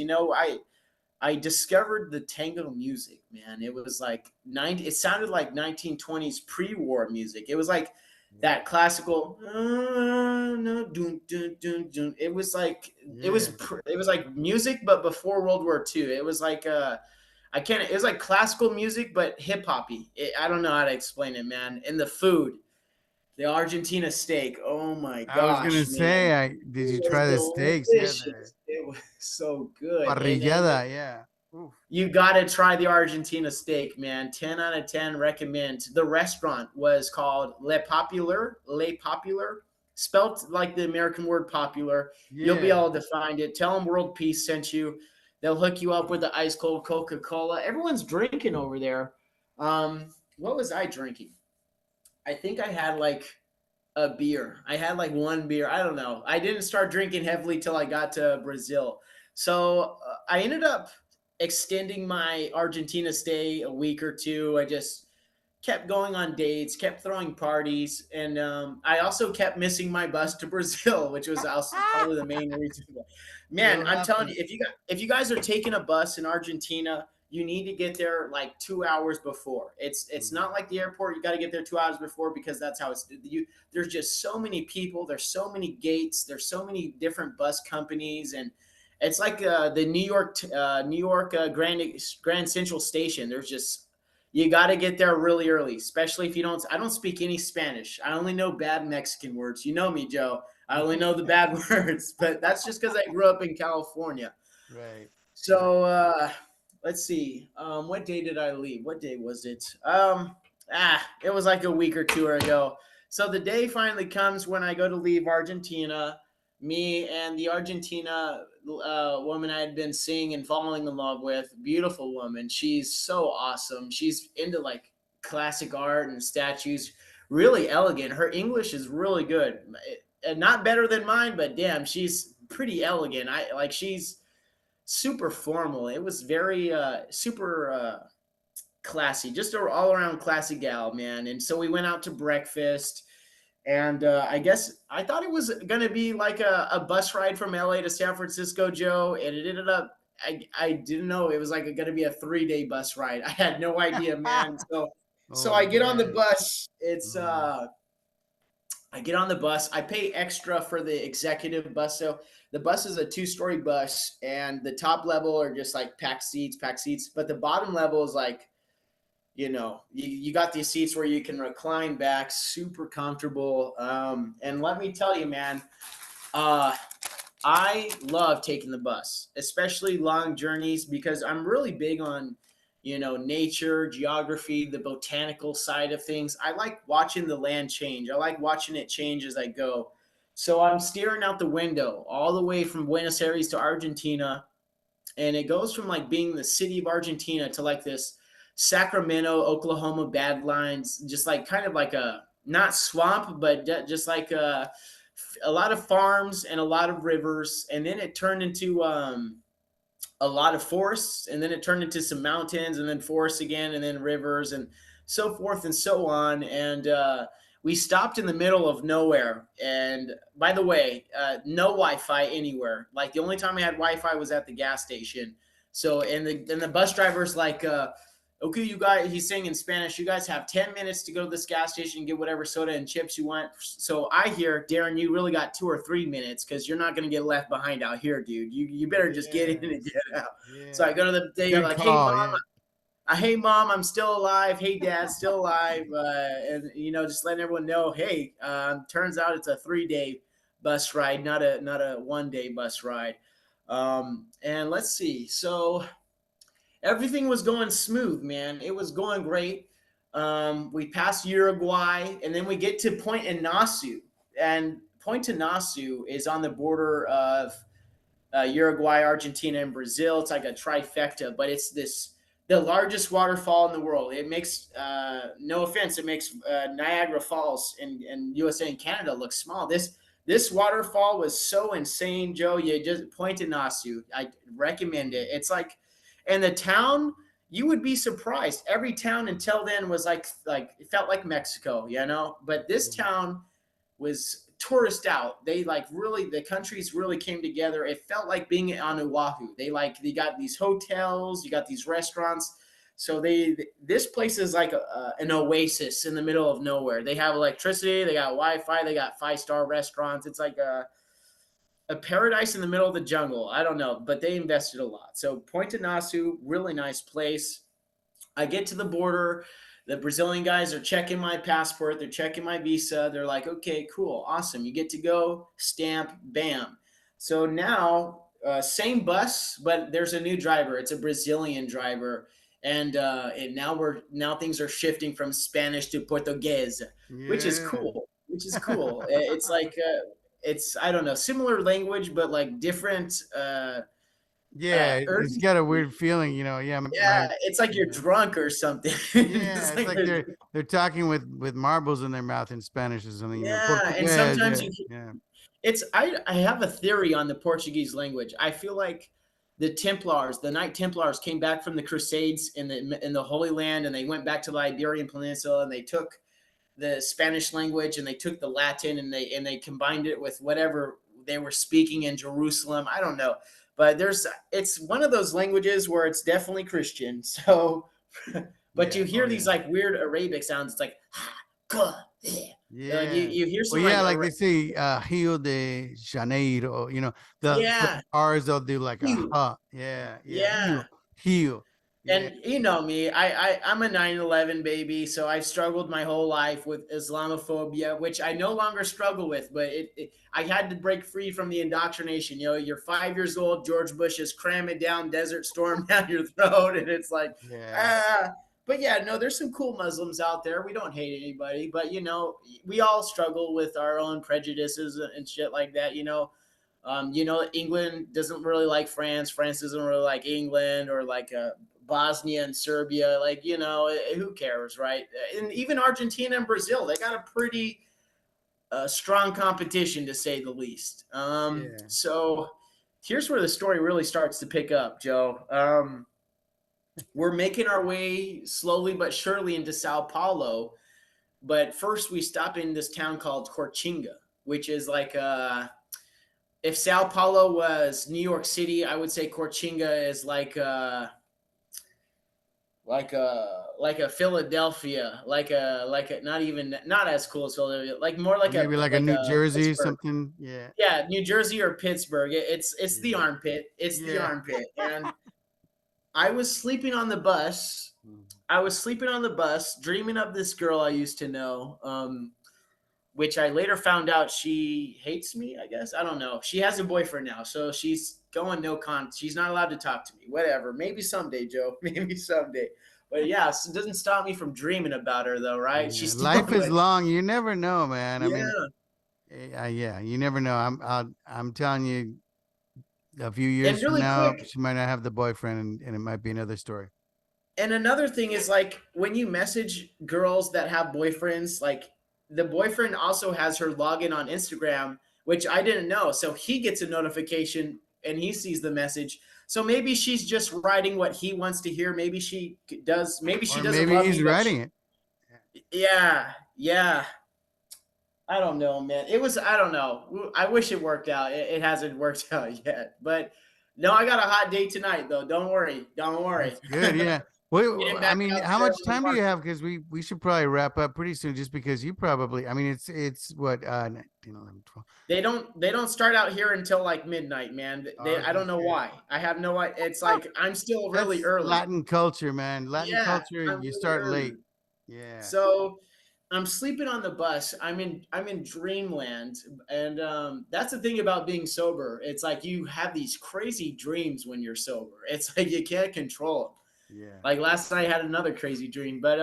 B: I discovered the tango music, man. It was like 90, it sounded like 1920s pre-war music. It was like that classical no, dun, dun, dun, dun. It was like
A: yeah.
B: it was like music but before World War II. It was like I can't. It was like classical music, but hip hoppy. I don't know how to explain it, man. And the food, the Argentina steak. Oh my
A: I was gonna
B: gosh, man!
A: say, did
B: It
A: you
B: was
A: try the steaks? Yeah, the
B: delicious. It was so good, and
A: parrillada. Yeah. Oof.
B: you got to try the Argentina steak, man. 10 out of 10 recommend. The restaurant was called Le Popular, spelt like the American word popular. You'll be
A: Yeah.
B: able to find it. Tell them World Peace sent you. They'll hook you up with the ice cold Coca Cola. Everyone's drinking over there. What was I drinking? I think I had like a beer. I had like one beer. I don't know. I didn't start drinking heavily till I got to Brazil. So I ended up extending my Argentina stay a week or two. I just kept going on dates, kept throwing parties, and I also kept missing my bus to Brazil, which was also probably the main reason. Man,
A: It'll
B: I'm telling
A: happen.
B: you, if you guys are taking a bus in Argentina, you need to get there like 2 hours before. It's
A: Mhm.
B: not like the airport. You got to get there 2 hours before because that's how it's. There's just so many people. There's so many gates. There's so many different bus companies, and it's like the New York Grand Central Station. There's just you got to get there really early, especially if you don't. I don't speak any Spanish. I only know bad Mexican words. You know me, Joe. I only know the bad words, but that's just because I grew up in California.
A: Right. Right.
B: So let's see. What day did I leave? What day was it? It was like a week or two ago. So the day finally comes when I go to leave Argentina. Me and the Argentina woman I had been seeing and falling in love with, beautiful woman. She's so awesome. She's into like classic art and statues, really elegant. Her English is really good. Not better than mine, but damn, she's pretty elegant. She's super formal. It was very super classy, just an all around classy gal, man. And so we went out to breakfast. And I guess I thought it was going to be like a bus ride from LA to San Francisco, Joe. And it ended up, I didn't know it was like going to be a 3 day bus ride. I had no idea, man. So
A: Oh
B: I get on the
A: man.
B: bus. It's,
A: Mhm.
B: I get on the bus. I pay extra for the executive bus. So the bus is a 2 story bus, and the top level are just like packed seats, packed seats. But the bottom level is like you got these seats where you can recline back, super comfortable. And let me tell you, man, uh, I love taking the bus, especially long journeys, because I'm really big on, nature, geography, the botanical side of things. I like watching the land change. I like watching it change as I go. So I'm staring out the window all the way from Buenos Aires to Argentina, and it goes from like being the city of Argentina to like this Sacramento, Oklahoma Badlands, just like kind of like a not swamp, but just like a lot of farms and a lot of rivers, and then it turned into a lot of forests, and then it turned into some mountains, and then forests again, and then rivers, and so forth and so on. And we stopped in the middle of nowhere. And by the way, no Wi-Fi anywhere. Like the only time I had Wi-Fi was at the gas station. So and the bus driver's like, okay, you guys, he's saying in Spanish, you guys have 10 minutes to go to this gas station and get whatever soda and chips you want. So I hear, Darren, you really got 2 or 3 minutes because you're not going to get left behind out here, dude. You better just get in and get out.
A: Yeah.
B: So I go to the day,
A: Good
B: like,
A: call,
B: hey, mom, I'm still alive. Hey, dad, still alive. And, just letting everyone know, hey, turns out it's a 3-day bus ride, not a 1-day bus ride. And let's see. So everything was going smooth, man. It was going great. We passed Uruguay, and then we get to Point Inasu. And Point Inasu is on the border of Uruguay, Argentina, and Brazil. It's like a trifecta, but it's the largest waterfall in the world. It makes, no offense, it makes Niagara Falls in USA and Canada look small. This waterfall was so insane, Joe. You just Point Inasu. I recommend it. It's like, and the town, you would be surprised. Every town until then was like it felt like Mexico, But this town was tourist out. They really, the countries really came together. It felt like being on Oahu. They got these hotels, you got these restaurants. So this place is like an oasis in the middle of nowhere. They have electricity, they got Wi-Fi, they got 5-star restaurants. It's like a paradise in the middle of the jungle. I don't know, but they invested a lot. So Point Inasu, really nice place. I get to the border. The Brazilian guys are checking my passport. They're checking my visa. They're like, okay, cool, awesome. You get to go, stamp, bam. So now, same bus, but there's a new driver. It's a Brazilian driver. And now things are shifting from Spanish to Portuguese, which is cool. It's like, I don't know, similar language, but like different.
A: It's got a weird feeling,
B: It's like you're drunk or something.
A: It's like they're talking with marbles in their mouth in Spanish or something.
B: And sometimes I have a theory on the Portuguese language. I feel like the Knight Templars came back from the Crusades in the Holy Land, and they went back to the Iberian Peninsula, and they took the Spanish language and they took the Latin and they combined it with whatever they were speaking in Jerusalem. I don't know. But it's one of those languages where it's definitely Christian. So, but you hear these like weird Arabic sounds. It's like, like you hear some.
A: Well, like they say, Rio de Janeiro. The R's they'll do like a Rio.
B: And you know me, I'm a 9/11 baby, so I've struggled my whole life with Islamophobia, which I no longer struggle with, but I had to break free from the indoctrination. You're 5 years old, George Bush is cramming down Desert Storm down your throat, and it's like, But no, there's some cool Muslims out there. We don't hate anybody, but we all struggle with our own prejudices and shit like that. England doesn't really like France. France doesn't really like England, or like Bosnia and Serbia. Like, who cares, right? And even Argentina and Brazil, they got a pretty strong competition, to say the least. So here's where the story really starts to pick up, Joe. We're making our way slowly but surely into Sao Paulo. But first we stop in this town called Corchinga, which is like if Sao Paulo was New York City, I would say Corchinga is like a Philadelphia, like a not as cool as Philadelphia, like more like
A: maybe like a New Jersey,
B: Pittsburgh.
A: something.
B: New Jersey or Pittsburgh. It's the armpit. It's the armpit. And I was sleeping on the bus I was sleeping on the bus, dreaming of this girl I used to know, which I later found out she hates me, I guess. I don't know. She has a boyfriend now, so she's going no con. She's not allowed to talk to me. Whatever. Maybe someday, Joe. Maybe someday. But yeah, it doesn't stop me from dreaming about her, though, right?
A: Yeah,
B: She's still
A: life is
B: like,
A: long. You never know, man. I mean,
B: yeah.
A: yeah, you never know. I'm telling you, a few
B: And
A: years from
B: really
A: now,
B: quick,
A: she might not have the boyfriend, and it might be another story.
B: and another thing is like when you message girls that have boyfriends, like the boyfriend also has her login on Instagram, which I didn't know. So he gets a notification and he sees the message. So maybe she's just writing what he wants to hear. Maybe she does. Maybe she
A: Or
B: doesn't
A: maybe
B: love
A: he's
B: me, but
A: writing it.
B: yeah, yeah. I don't know, man. It was, I don't know. I wish it worked out. It hasn't worked out yet. But no, I got a hot date tonight, though. Don't worry. Don't worry.
A: That's good. Yeah. Well,
B: Getting
A: I
B: back
A: mean,
B: out
A: how
B: there
A: much
B: on the
A: time do you
B: market.
A: have? Because we should probably wrap up pretty soon, just because you probably. I mean, it's what 19, 11, 12.
B: They don't start out here until like midnight, man.
A: Oh,
B: I don't know
A: okay.
B: why. I have no idea. It's like I'm still really
A: That's
B: early.
A: Latin culture, man. Latin
B: Yeah,
A: culture,
B: I'm
A: you
B: really
A: start
B: early.
A: late. Yeah.
B: So I'm sleeping on the bus. I'm in dreamland, and that's the thing about being sober. It's like you have these crazy dreams when you're sober. It's like you can't control them.
A: Yeah.
B: Like last night, I had another crazy dream. But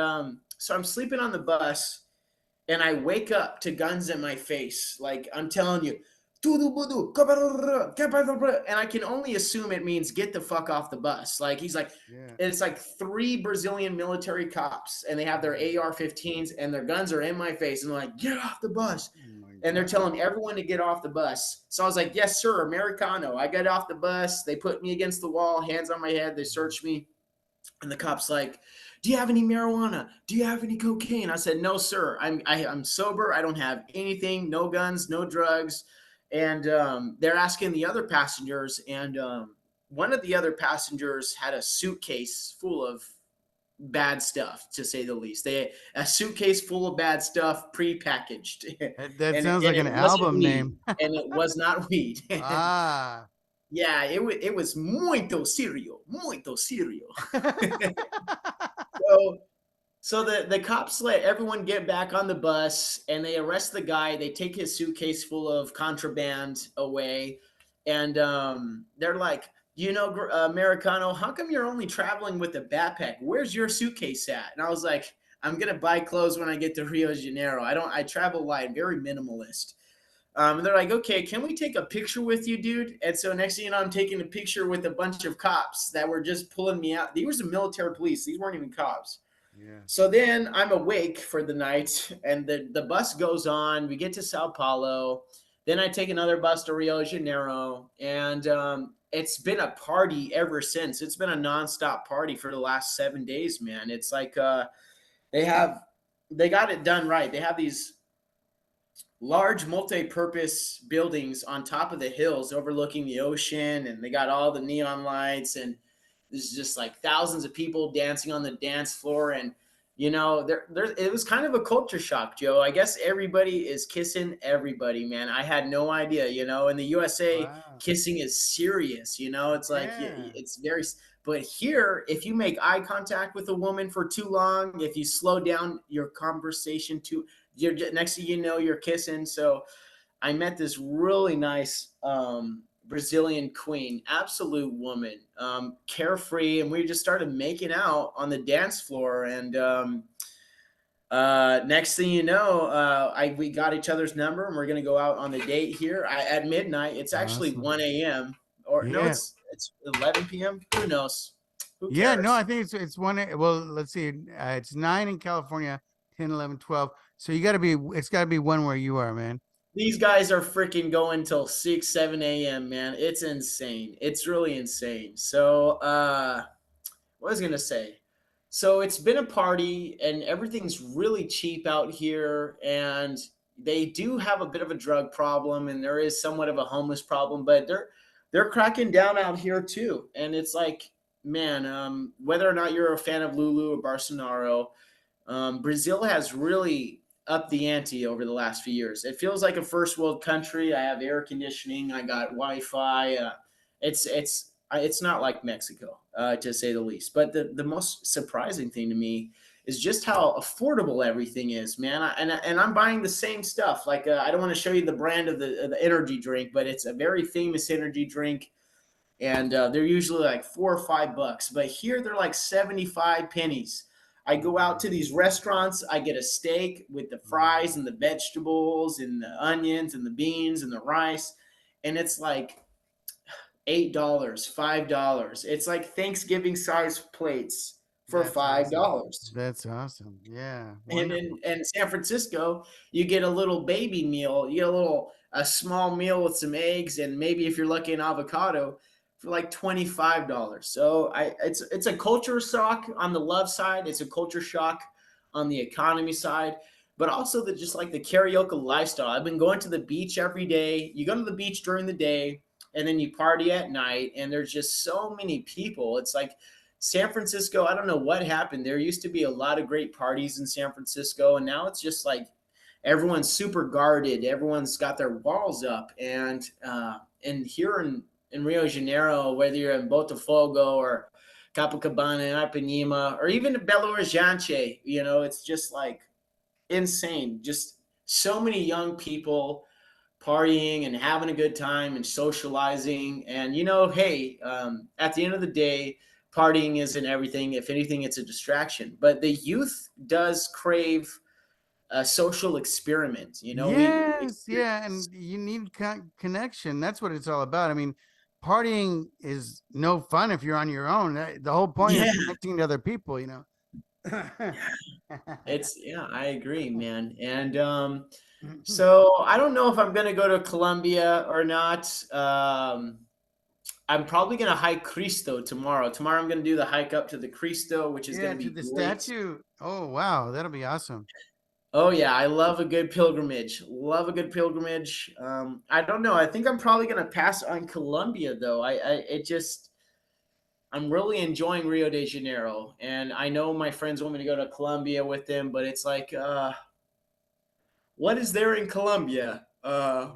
B: so I'm sleeping on the bus, and I wake up to guns in my face. Like I'm telling you, and I can only assume it means get the fuck off the bus. Like he's like,
A: Yeah.
B: it's like three Brazilian military cops, and they have their
A: Oh,
B: AR-15s, and their guns are in my face, and they're like, get off the bus.
A: oh my
B: And they're
A: God.
B: telling everyone to get off the bus. So I was like, yes, sir, Americano. I got off the bus. They put me against the wall, hands on my head. They searched me. And the cop's like, "Do you have any marijuana? Do you have any cocaine?" I said, "No, sir. I'm sober. I don't have anything. No guns, no drugs." And they're asking the other passengers, and one of the other passengers had a suitcase full of bad stuff, to say the least. They a suitcase full of bad stuff, prepackaged,
A: That
B: and
A: sounds like
B: it
A: an
B: wasn't
A: album
B: weed,
A: name.
B: and it was not weed.
A: Ah.
B: Yeah, it was muito serio, muito serio. So so the cops let everyone get back on the bus and they arrest the guy. They take his suitcase full of contraband away, and they're like, Americano, how come you're only traveling with a backpack? Where's your suitcase at? And I was like, I'm gonna buy clothes when I get to Rio de Janeiro. I travel light, very minimalist. And they're like, okay, can we take a picture with you, dude? And so next thing you know, I'm taking a picture with a bunch of cops that were just pulling me out. These were the military police. These weren't even cops.
A: Yeah.
B: So then I'm awake for the night, and the bus goes on. We get to Sao Paulo. Then I take another bus to Rio de Janeiro, and it's been a party ever since. It's been a nonstop party for the last 7 days, man. It's like they have they got it done right. They have these large multi-purpose buildings on top of the hills overlooking the ocean, and they got all the neon lights, and there's just like thousands of people dancing on the dance floor. And there it was kind of a culture shock, Joe. I guess everybody is kissing everybody, man. I had no idea. In the USA,
A: Wow.
B: kissing is serious. It's like
A: Yeah.
B: it's very. But here, if you make eye contact with a woman for too long, if you slow down your conversation too, you're next thing you know, you're kissing. So I met this really nice Brazilian queen, absolute woman, carefree, and we just started making out on the dance floor. And next thing you know, we got each other's number, and we're gonna go out on the date here at midnight. It's actually
A: Awesome.
B: 1 a.m. or no,
A: Yeah.
B: it's 11 p.m. Who knows? Who
A: Yeah, no, I
B: cares?
A: think it's one. Well, let's see. It's 9 in California, 10, 11, 12. So it's got to be one where you are, man.
B: These guys are freaking going till 6, 7 a.m., man. It's insane. It's really insane. So, what was I gonna say? So it's been a party and everything's really cheap out here, and they do have a bit of a drug problem, and there is somewhat of a homeless problem, but they're cracking down out here too. And it's like, man, whether or not you're a fan of Lulu or Bolsonaro, Brazil has really upped the ante over the last few years. It feels like a first world country. I have air conditioning. I got Wi-Fi. It's it's not like Mexico, to say the least. But the most surprising thing to me is just how affordable everything is, man. And I'm buying the same stuff. Like I don't want to show you the brand of the energy drink, but it's a very famous energy drink, and they're usually like $4 or $5. But here they're like 75 pennies. I go out to these restaurants, I get a steak with the fries and the vegetables and the onions and the beans and the rice, and it's like $8, $5. It's like Thanksgiving size plates for
A: That's awesome.
B: $5.
A: That's awesome. Yeah,
B: And
A: wonderful.
B: in San Francisco, you get a little baby meal. You get a small meal with some eggs and maybe if you're lucky an avocado for like $25. So it's a culture shock on the love side. It's a culture shock on the economy side, but also the just like the karaoke lifestyle. I've been going to the beach every day. You go to the beach during the day and then you party at night, and there's just so many people. It's like San Francisco, I don't know what happened. There used to be a lot of great parties in San Francisco, and now it's just like everyone's super guarded. Everyone's got their walls up, and here in Rio de Janeiro, whether you're in Botafogo or Copacabana, Ipanema, or even Belo Horizonte, it's just like insane. Just so many young people partying and having a good time and socializing. And hey, at the end of the day, partying isn't everything. If anything, it's a distraction. But the youth does crave a social experiment. We
A: Yes, yeah,
B: experience.
A: and you need connection. That's what it's all about. I mean, partying is no fun if you're on your own. The whole point is
B: Yeah,
A: connecting to other people, you know.
B: yeah, I agree, man. And so I don't know if I'm gonna go to Colombia or not. I'm probably gonna hike Cristo tomorrow. Tomorrow I'm gonna do the hike up to the Cristo, which is
A: Yeah,
B: gonna
A: to
B: be
A: the
B: great.
A: statue. Oh, wow, that'll be awesome.
B: Oh yeah, I love a good pilgrimage. Love a good pilgrimage. I don't know. I think I'm probably gonna pass on Colombia though. I'm really enjoying Rio de Janeiro, and I know my friends want me to go to Colombia with them, but it's like, what is there in Colombia?
A: Yeah.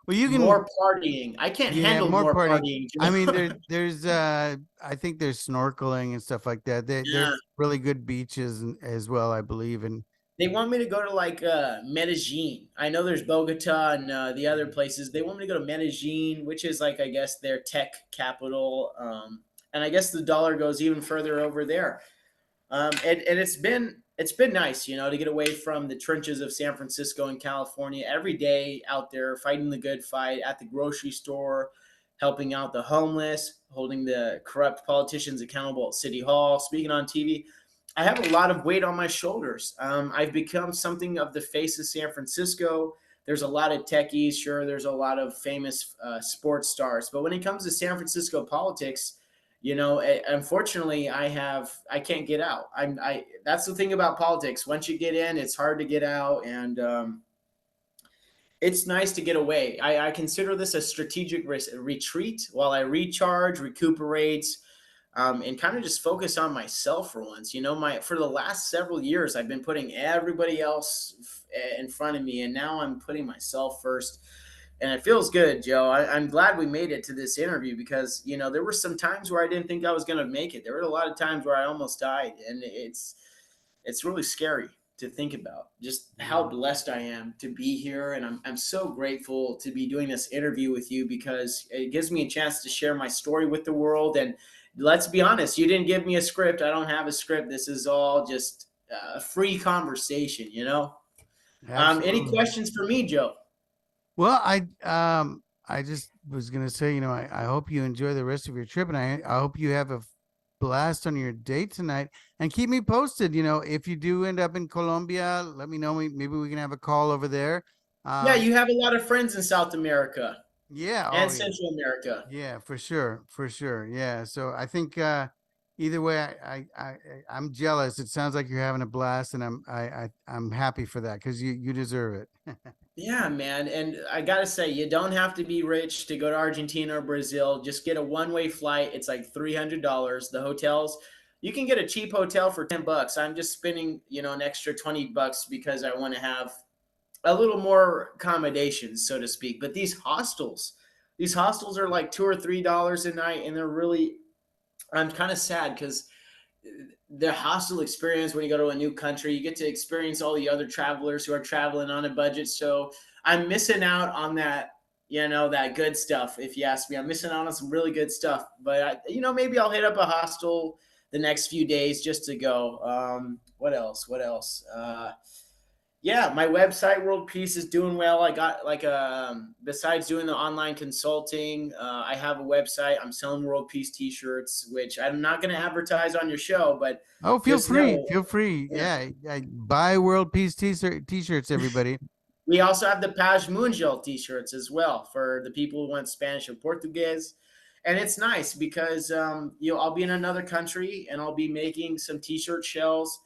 A: Well, you can,
B: More partying. I can't
A: yeah,
B: handle
A: more
B: more
A: partying.
B: partying.
A: I mean, there's I think there's snorkeling and stuff like that.
B: Yeah.
A: There's really good beaches as well, I believe. And
B: They want me to go to like Medellin. I know there's Bogota and the other places. They want me to go to Medellin, which is like I guess their tech capital. And I guess the dollar goes even further over there. And it's been nice, to get away from the trenches of San Francisco and California every day out there fighting the good fight at the grocery store, helping out the homeless, holding the corrupt politicians accountable at City Hall, speaking on TV. I have a lot of weight on my shoulders. I've become something of the face of San Francisco. There's a lot of techies, sure. There's a lot of famous sports stars, but when it comes to San Francisco politics, unfortunately, I can't get out. I That's the thing about politics. Once you get in, it's hard to get out, and it's nice to get away. I consider this a strategic retreat while I recharge, recuperate, and kind of just focus on myself for once. My for the last several years, I've been putting everybody else in front of me, and now I'm putting myself first. And it feels good, Joe. I'm glad we made it to this interview because there were some times where I didn't think I was going to make it. There were a lot of times where I almost died, and it's really scary to think about just how
A: yeah.
B: blessed I am to be here. And I'm so grateful to be doing this interview with you because it gives me a chance to share my story with the world. And let's be honest, you didn't give me a script. I don't have a script. This is all just a free conversation. Any
A: Absolutely.
B: questions for me, Joe?
A: Well, I just was gonna say, I hope you enjoy the rest of your trip, and I hope you have a blast on your date tonight. And keep me posted. If you do end up in Colombia, let me know. Maybe we can have a call over there.
B: Yeah,
A: Um,
B: you have a lot of friends in South America
A: yeah.
B: and
A: Oh, yeah.
B: Central America.
A: Yeah, for sure, for sure. Yeah. So I think either way, I'm jealous. It sounds like you're having a blast, and I'm happy for that because you deserve it.
B: Yeah, man. And I gotta say, you don't have to be rich to go to Argentina or Brazil. Just get a one-way flight. It's like $300. The hotels, you can get a cheap hotel for $10. I'm just spending, an extra $20 because I want to have a little more accommodations, so to speak. But these hostels, These hostels are like $2 or $3 a night, and they're really. I'm kind of sad because the hostel experience when you go to a new country, you get to experience all the other travelers who are traveling on a budget. So I'm missing out on that, that good stuff. If you ask me, I'm missing out on some really good stuff. But maybe I'll hit up a hostel the next few days just to go. What else? What else? Yeah, my website World Peace is doing well. I got like besides doing the online consulting, I have a website. I'm selling World Peace t-shirts, which I'm not going to advertise on your show, but
A: Oh, feel
B: just
A: free.
B: know,
A: Feel free.
B: yeah.
A: Yeah. Buy World Peace t-shirts, everybody.
B: We also have the Paz Mundial t-shirts as well for the people who want Spanish or Portuguese. And it's nice because I'll be in another country and I'll be making some t-shirt shells,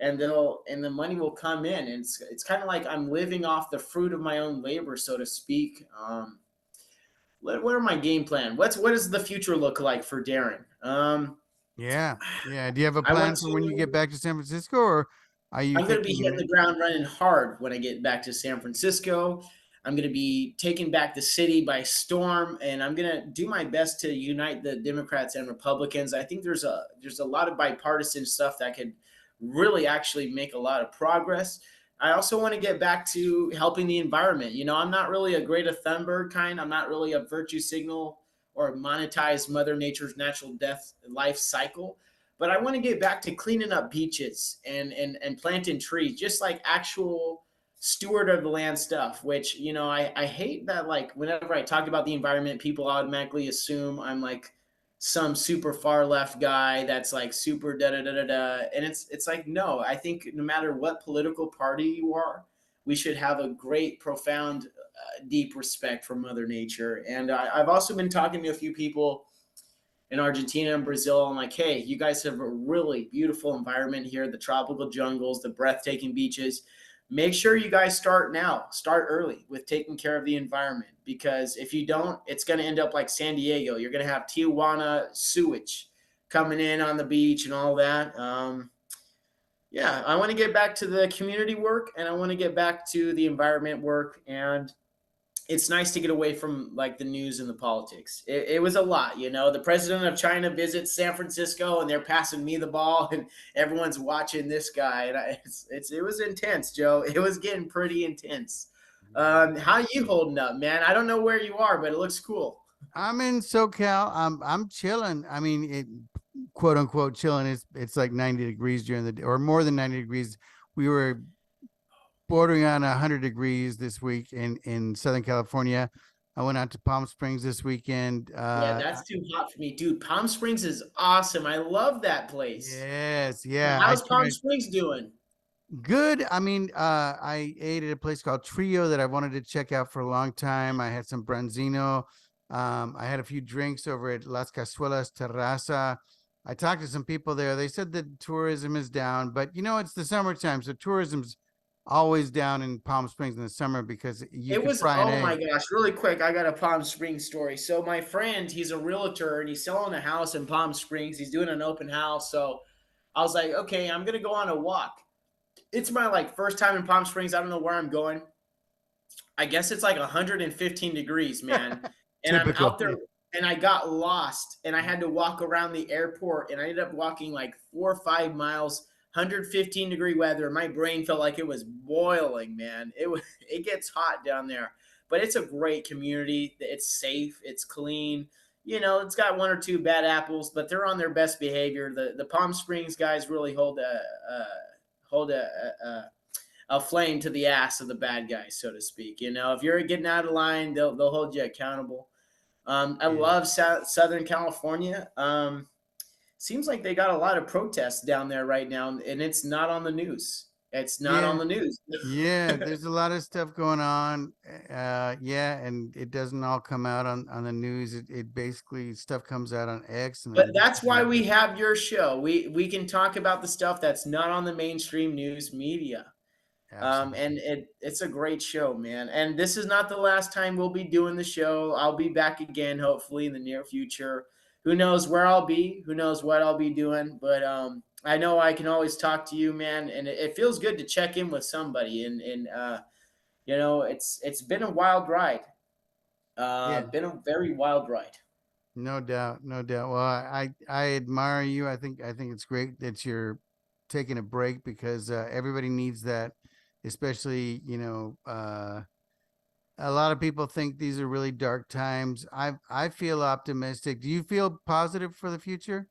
B: and the money will come in, and it's kind of like I'm living off the fruit of my own labor, so to speak. What are my game plan? What does the future look like for Darren?
A: Yeah. Yeah. Do you have a
B: I want
A: plan for when you get
B: to.
A: back to San Francisco, or are you
B: I'm going to be
A: thinking,
B: hitting the ground running hard when I get back to San Francisco. I'm going to be taking back the city by storm, and I'm going to do my best to unite the Democrats and Republicans. I think there's a lot of bipartisan stuff that could really actually make a lot of progress. I also want to get back to helping the environment. I'm not really a Greta Thunberg kind. I'm not really a virtue signal or monetize Mother Nature's natural death life cycle, but I want to get back to cleaning up beaches and planting trees, just like actual steward of the land stuff. Which I hate that, like, whenever I talk about the environment, people automatically assume I'm like some super far left guy that's like super da da da da da, and it's like, no. I think no matter what political party you are, we should have a great, profound, deep respect for Mother Nature. And I've also been talking to a few people in Argentina and Brazil. I'm like, hey, you guys have a really beautiful environment here, the tropical jungles, the breathtaking beaches. Make sure you guys start now, start early with taking care of the environment, because if you don't, it's going to end up like San Diego. You're going to have Tijuana sewage coming in on the beach and all that. Yeah, I want to get back to the community work, and I want to get back to the environment work. And it's nice to get away from like the news and the politics. It was a lot. The president of China visits San Francisco, and they're passing me the ball, and everyone's watching this guy. And it was intense, Joe. It was getting pretty intense. How you holding up, man? I don't know where you are, but it looks cool.
A: I'm in SoCal. I'm chilling. I mean, quote unquote chilling. It's like 90 degrees during the day, or more than 90 degrees. We were bordering on 100 degrees this week in Southern California. I went out to Palm Springs this weekend.
B: Yeah, that's too hot for me, dude. Palm Springs is awesome. I love that place.
A: Yes, yeah. I
B: How's Palm
A: tried.
B: Springs doing?
A: Good. I mean, I ate at a place called Trio that I wanted to check out for a long time. I had some branzino. I had a few drinks over at Las Cazuelas Terraza. I talked to some people there. They said that tourism is down, but it's the summertime, so tourism's always down in Palm Springs in the summer because you
B: It
A: could
B: was,
A: fry an
B: oh my
A: egg.
B: gosh, really quick. I got a Palm Springs story. So my friend, he's a realtor and he's selling a house in Palm Springs. He's doing an open house. So I was like, okay, I'm gonna go on a walk. It's my like first time in Palm Springs. I don't know where I'm going. I guess it's like 115 degrees, man. And I'm
A: Typical.
B: out there and I got lost and I had to walk around the airport and I ended up walking like 4 or 5 miles, 115-degree weather. My brain felt like it was boiling, man. It gets hot down there. But it's a great community. It's safe, it's clean. It's got one or two bad apples, but they're on their best behavior. The Palm Springs guys really hold a flame to the ass of the bad guys, so to speak. If you're getting out of line, they'll hold you accountable. I
A: Yeah.
B: love Southern California. Seems like they got a lot of protests down there right now, and it's not on the news. It's not on
A: Yeah.
B: the news.
A: Yeah, there's a lot of stuff going on. Yeah, and it doesn't all come out on the news. It basically stuff comes out on X and
B: But
A: then
B: that's why we have your show. We can talk about the stuff that's not on the mainstream news media.
A: absolutely.
B: And it's a great show, man. And this is not the last time we'll be doing the show. I'll be back again, hopefully in the near future. Who knows where I'll be? Who knows what I'll be doing? But I know I can always talk to you, man. And it feels good to check in with somebody. And it's been a wild ride.
A: Yeah.
B: Been a very wild ride.
A: No doubt, no doubt. Well, I admire you. I think it's great that you're taking a break because everybody needs that, especially a lot of people think these are really dark times. I feel optimistic. Do you feel positive for the future?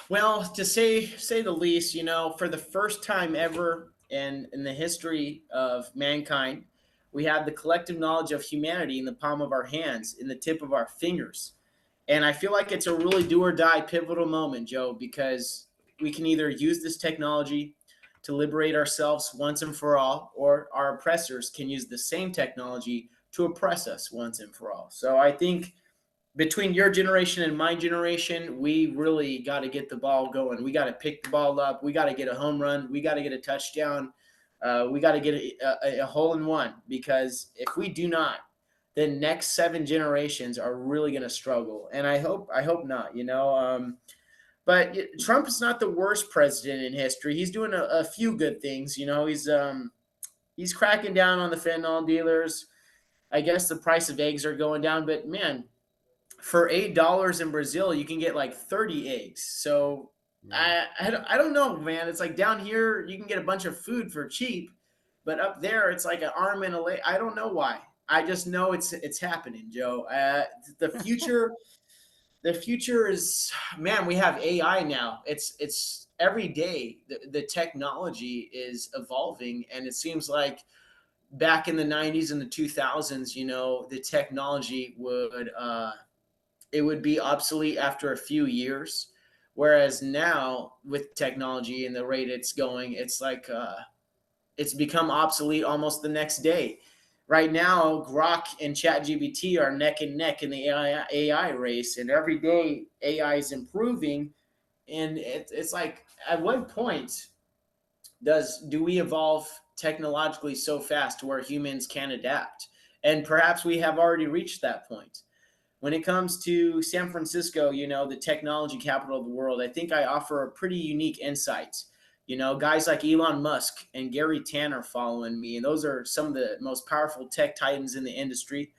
B: Well, to say the least, for the first time ever in the history of mankind, we have the collective knowledge of humanity in the palm of our hands, in the tip of our fingers. And I feel like it's a really do or die pivotal moment, Joe, because we can either use this technology to liberate ourselves once and for all, or our oppressors can use the same technology to oppress us once and for all. So I think between your generation and my generation, we really got to get the ball going. We got to pick the ball up. We got to get a home run. We got to get a touchdown. We got to get a hole in one, because if we do not, the next 7 generations are really going to struggle. And I hope not. But Trump is not the worst president in history. He's doing a few good things. He's cracking down on the fentanyl dealers. I guess the price of eggs are going down, but man, for $8 in Brazil, you can get like 30 eggs. So
A: Yeah.
B: I don't know, man. It's like down here you can get a bunch of food for cheap, but up there it's like an arm and a leg. I don't know why. I just know it's happening, Joe. The future, the future is, man. We have AI now. It's every day the technology is evolving, and it seems like back in the 90s and the 2000s, the technology would be obsolete after a few years. Whereas now, with technology and the rate it's going, it's like it's become obsolete almost the next day. Right now, Grok and ChatGPT are neck and neck in the AI race, and every day AI is improving. And it's like, at what point do we evolve technologically so fast to where humans can adapt? And perhaps we have already reached that point. When it comes to San Francisco, the technology capital of the world, I think I offer a pretty unique insight. Guys like Elon Musk and Gary Tanner following me, and those are some of the most powerful tech titans in the industry.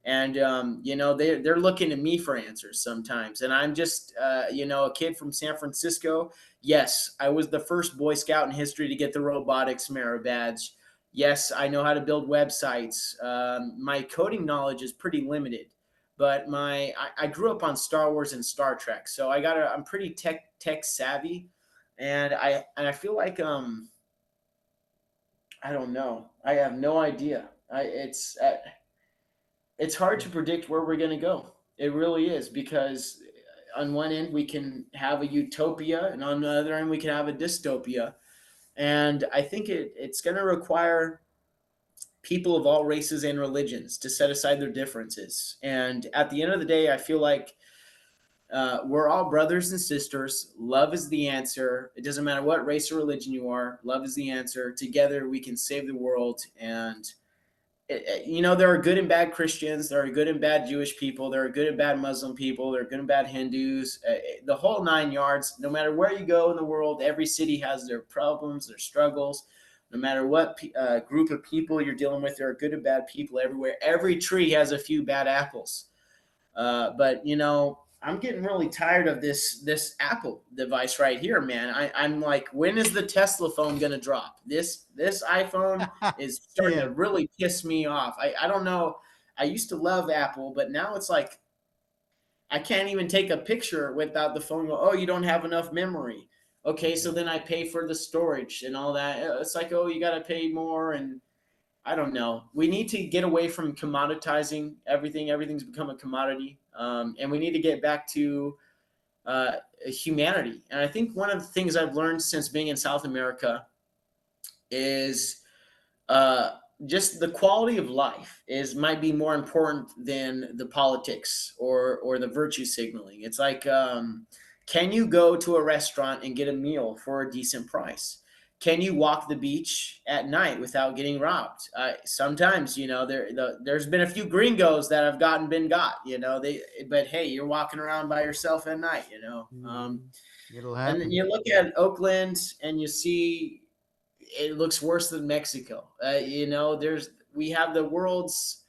B: And they're looking to me for answers sometimes. And I'm just a kid from San Francisco. Yes, I was the first Boy Scout in history to get the robotics merit badge. Yes, I know how to build websites. My coding knowledge is pretty limited, but I grew up on Star Wars and Star Trek, so I'm pretty tech savvy, and I feel like I don't know. I have no idea. It's hard to predict where we're going to go. It really is, because on one end we can have a utopia, and on the other end we can have a dystopia. And I think it's going to require people of all races and religions to set aside their differences. And at the end of the day, I feel like we're all brothers and sisters. Love is the answer. It doesn't matter what race or religion you are. Love is the answer. Together we can save the world. And there are good and bad Christians. There are good and bad Jewish people. There are good and bad Muslim people. There are good and bad Hindus. The whole 9 yards. No matter where you go in the world, every city has their problems, their struggles. No matter what group of people you're dealing with, there are good and bad people everywhere. Every tree has a few bad apples. But I'm getting really tired of this Apple device right here, man. I'm like, when is the Tesla phone gonna drop? This iPhone is starting
A: Yeah.
B: to really piss me off. I don't know. I used to love Apple, but now it's like I can't even take a picture without the phone go, oh, you don't have enough memory. Okay, so then I pay for the storage and all that. It's like, oh, you got to pay more. And I don't know. We need to get away from commoditizing everything. Everything's become a commodity. And we need to get back to humanity. And I think one of the things I've learned since being in South America is uh, just the quality of life is might be more important than the politics or the virtue signaling. It's like, can you go to a restaurant and get a meal for a decent price? Can you walk the beach at night without getting robbed? Sometimes, there's been a few gringos that have been got. But hey, you're walking around by yourself at night.
A: Mhm. It'll
B: And then
A: happen.
B: you look at Oakland and you see it looks worse than Mexico. We have the world's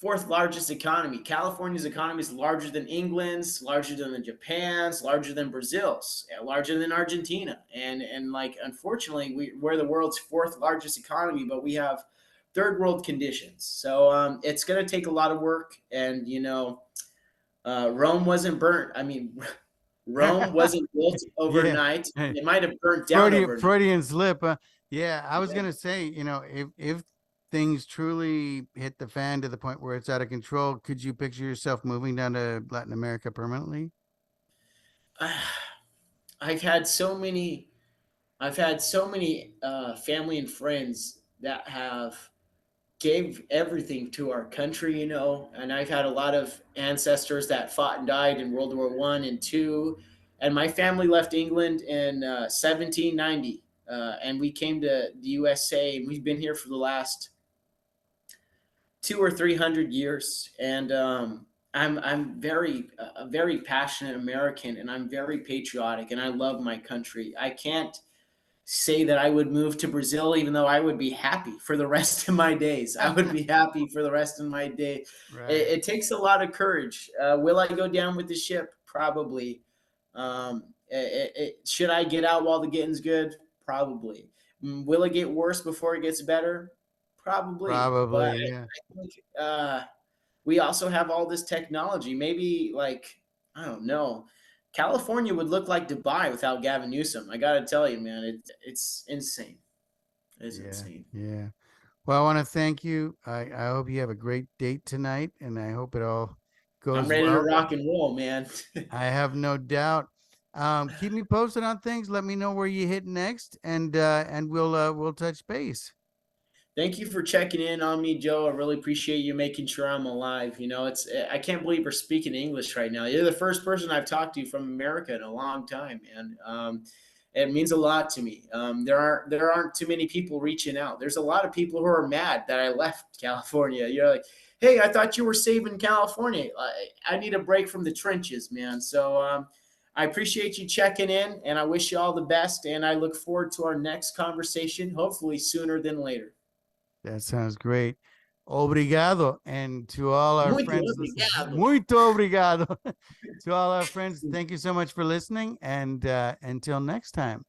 B: fourth largest economy. California's economy is larger than England's, larger than Japan's, larger than Brazil's, larger than Argentina. And like unfortunately, we're the world's fourth largest economy, but we have third world conditions. So it's going to take a lot of work. And Rome wasn't burnt. I mean, Rome wasn't built
A: Yeah.
B: overnight. It might have burnt down overnight.
A: Freudian slip. Yeah, I was
B: Yeah.
A: gonna say, if things truly hit the fan to the point where it's out of control, could you picture yourself moving down to Latin America permanently?
B: I've had so many family and friends that have gave everything to our country, and I've had a lot of ancestors that fought and died in World War I and II, and my family left England in 1790, and we came to the USA, and we've been here for the last 200 or 300 years, and I'm very a very passionate American, and I'm very patriotic, and I love my country. I can't say that I would move to Brazil, even though I would be happy for the rest of my days. I would be happy for the rest of my day.
A: Right.
B: It takes a lot of courage. Will I go down with the ship? Probably. Should I get out while the getting's good? Probably. Will it get worse before it gets better? Probably. But
A: Probably, yeah.
B: I think we also have all this technology. Maybe like I don't know. California would look like Dubai without Gavin Newsom. I got to tell you, man, it's insane. It's
A: Yeah,
B: insane.
A: yeah. Well, I want to thank you. I hope you have a great date tonight, and I hope it all
B: I'm
A: goes
B: ready to
A: well.
B: rock and roll, man.
A: I have no doubt. Keep me posted on things. Let me know where you hit next, and we'll touch base.
B: Thank you for checking in on me, Joe. I really appreciate you making sure I'm alive. I can't believe we're speaking English right now. You're the first person I've talked to from America in a long time, man. It means a lot to me. There aren't too many people reaching out. There's a lot of people who are mad that I left California. You're like, hey, I thought you were saving California. I need a break from the trenches, man. So I appreciate you checking in, and I wish you all the best. And I look forward to our next conversation, hopefully sooner than later.
A: That sounds great. Obrigado. And to all our
B: Muito
A: friends listening,
B: obrigado.
A: muito obrigado. To all our friends, thank you so much for listening. And until next time.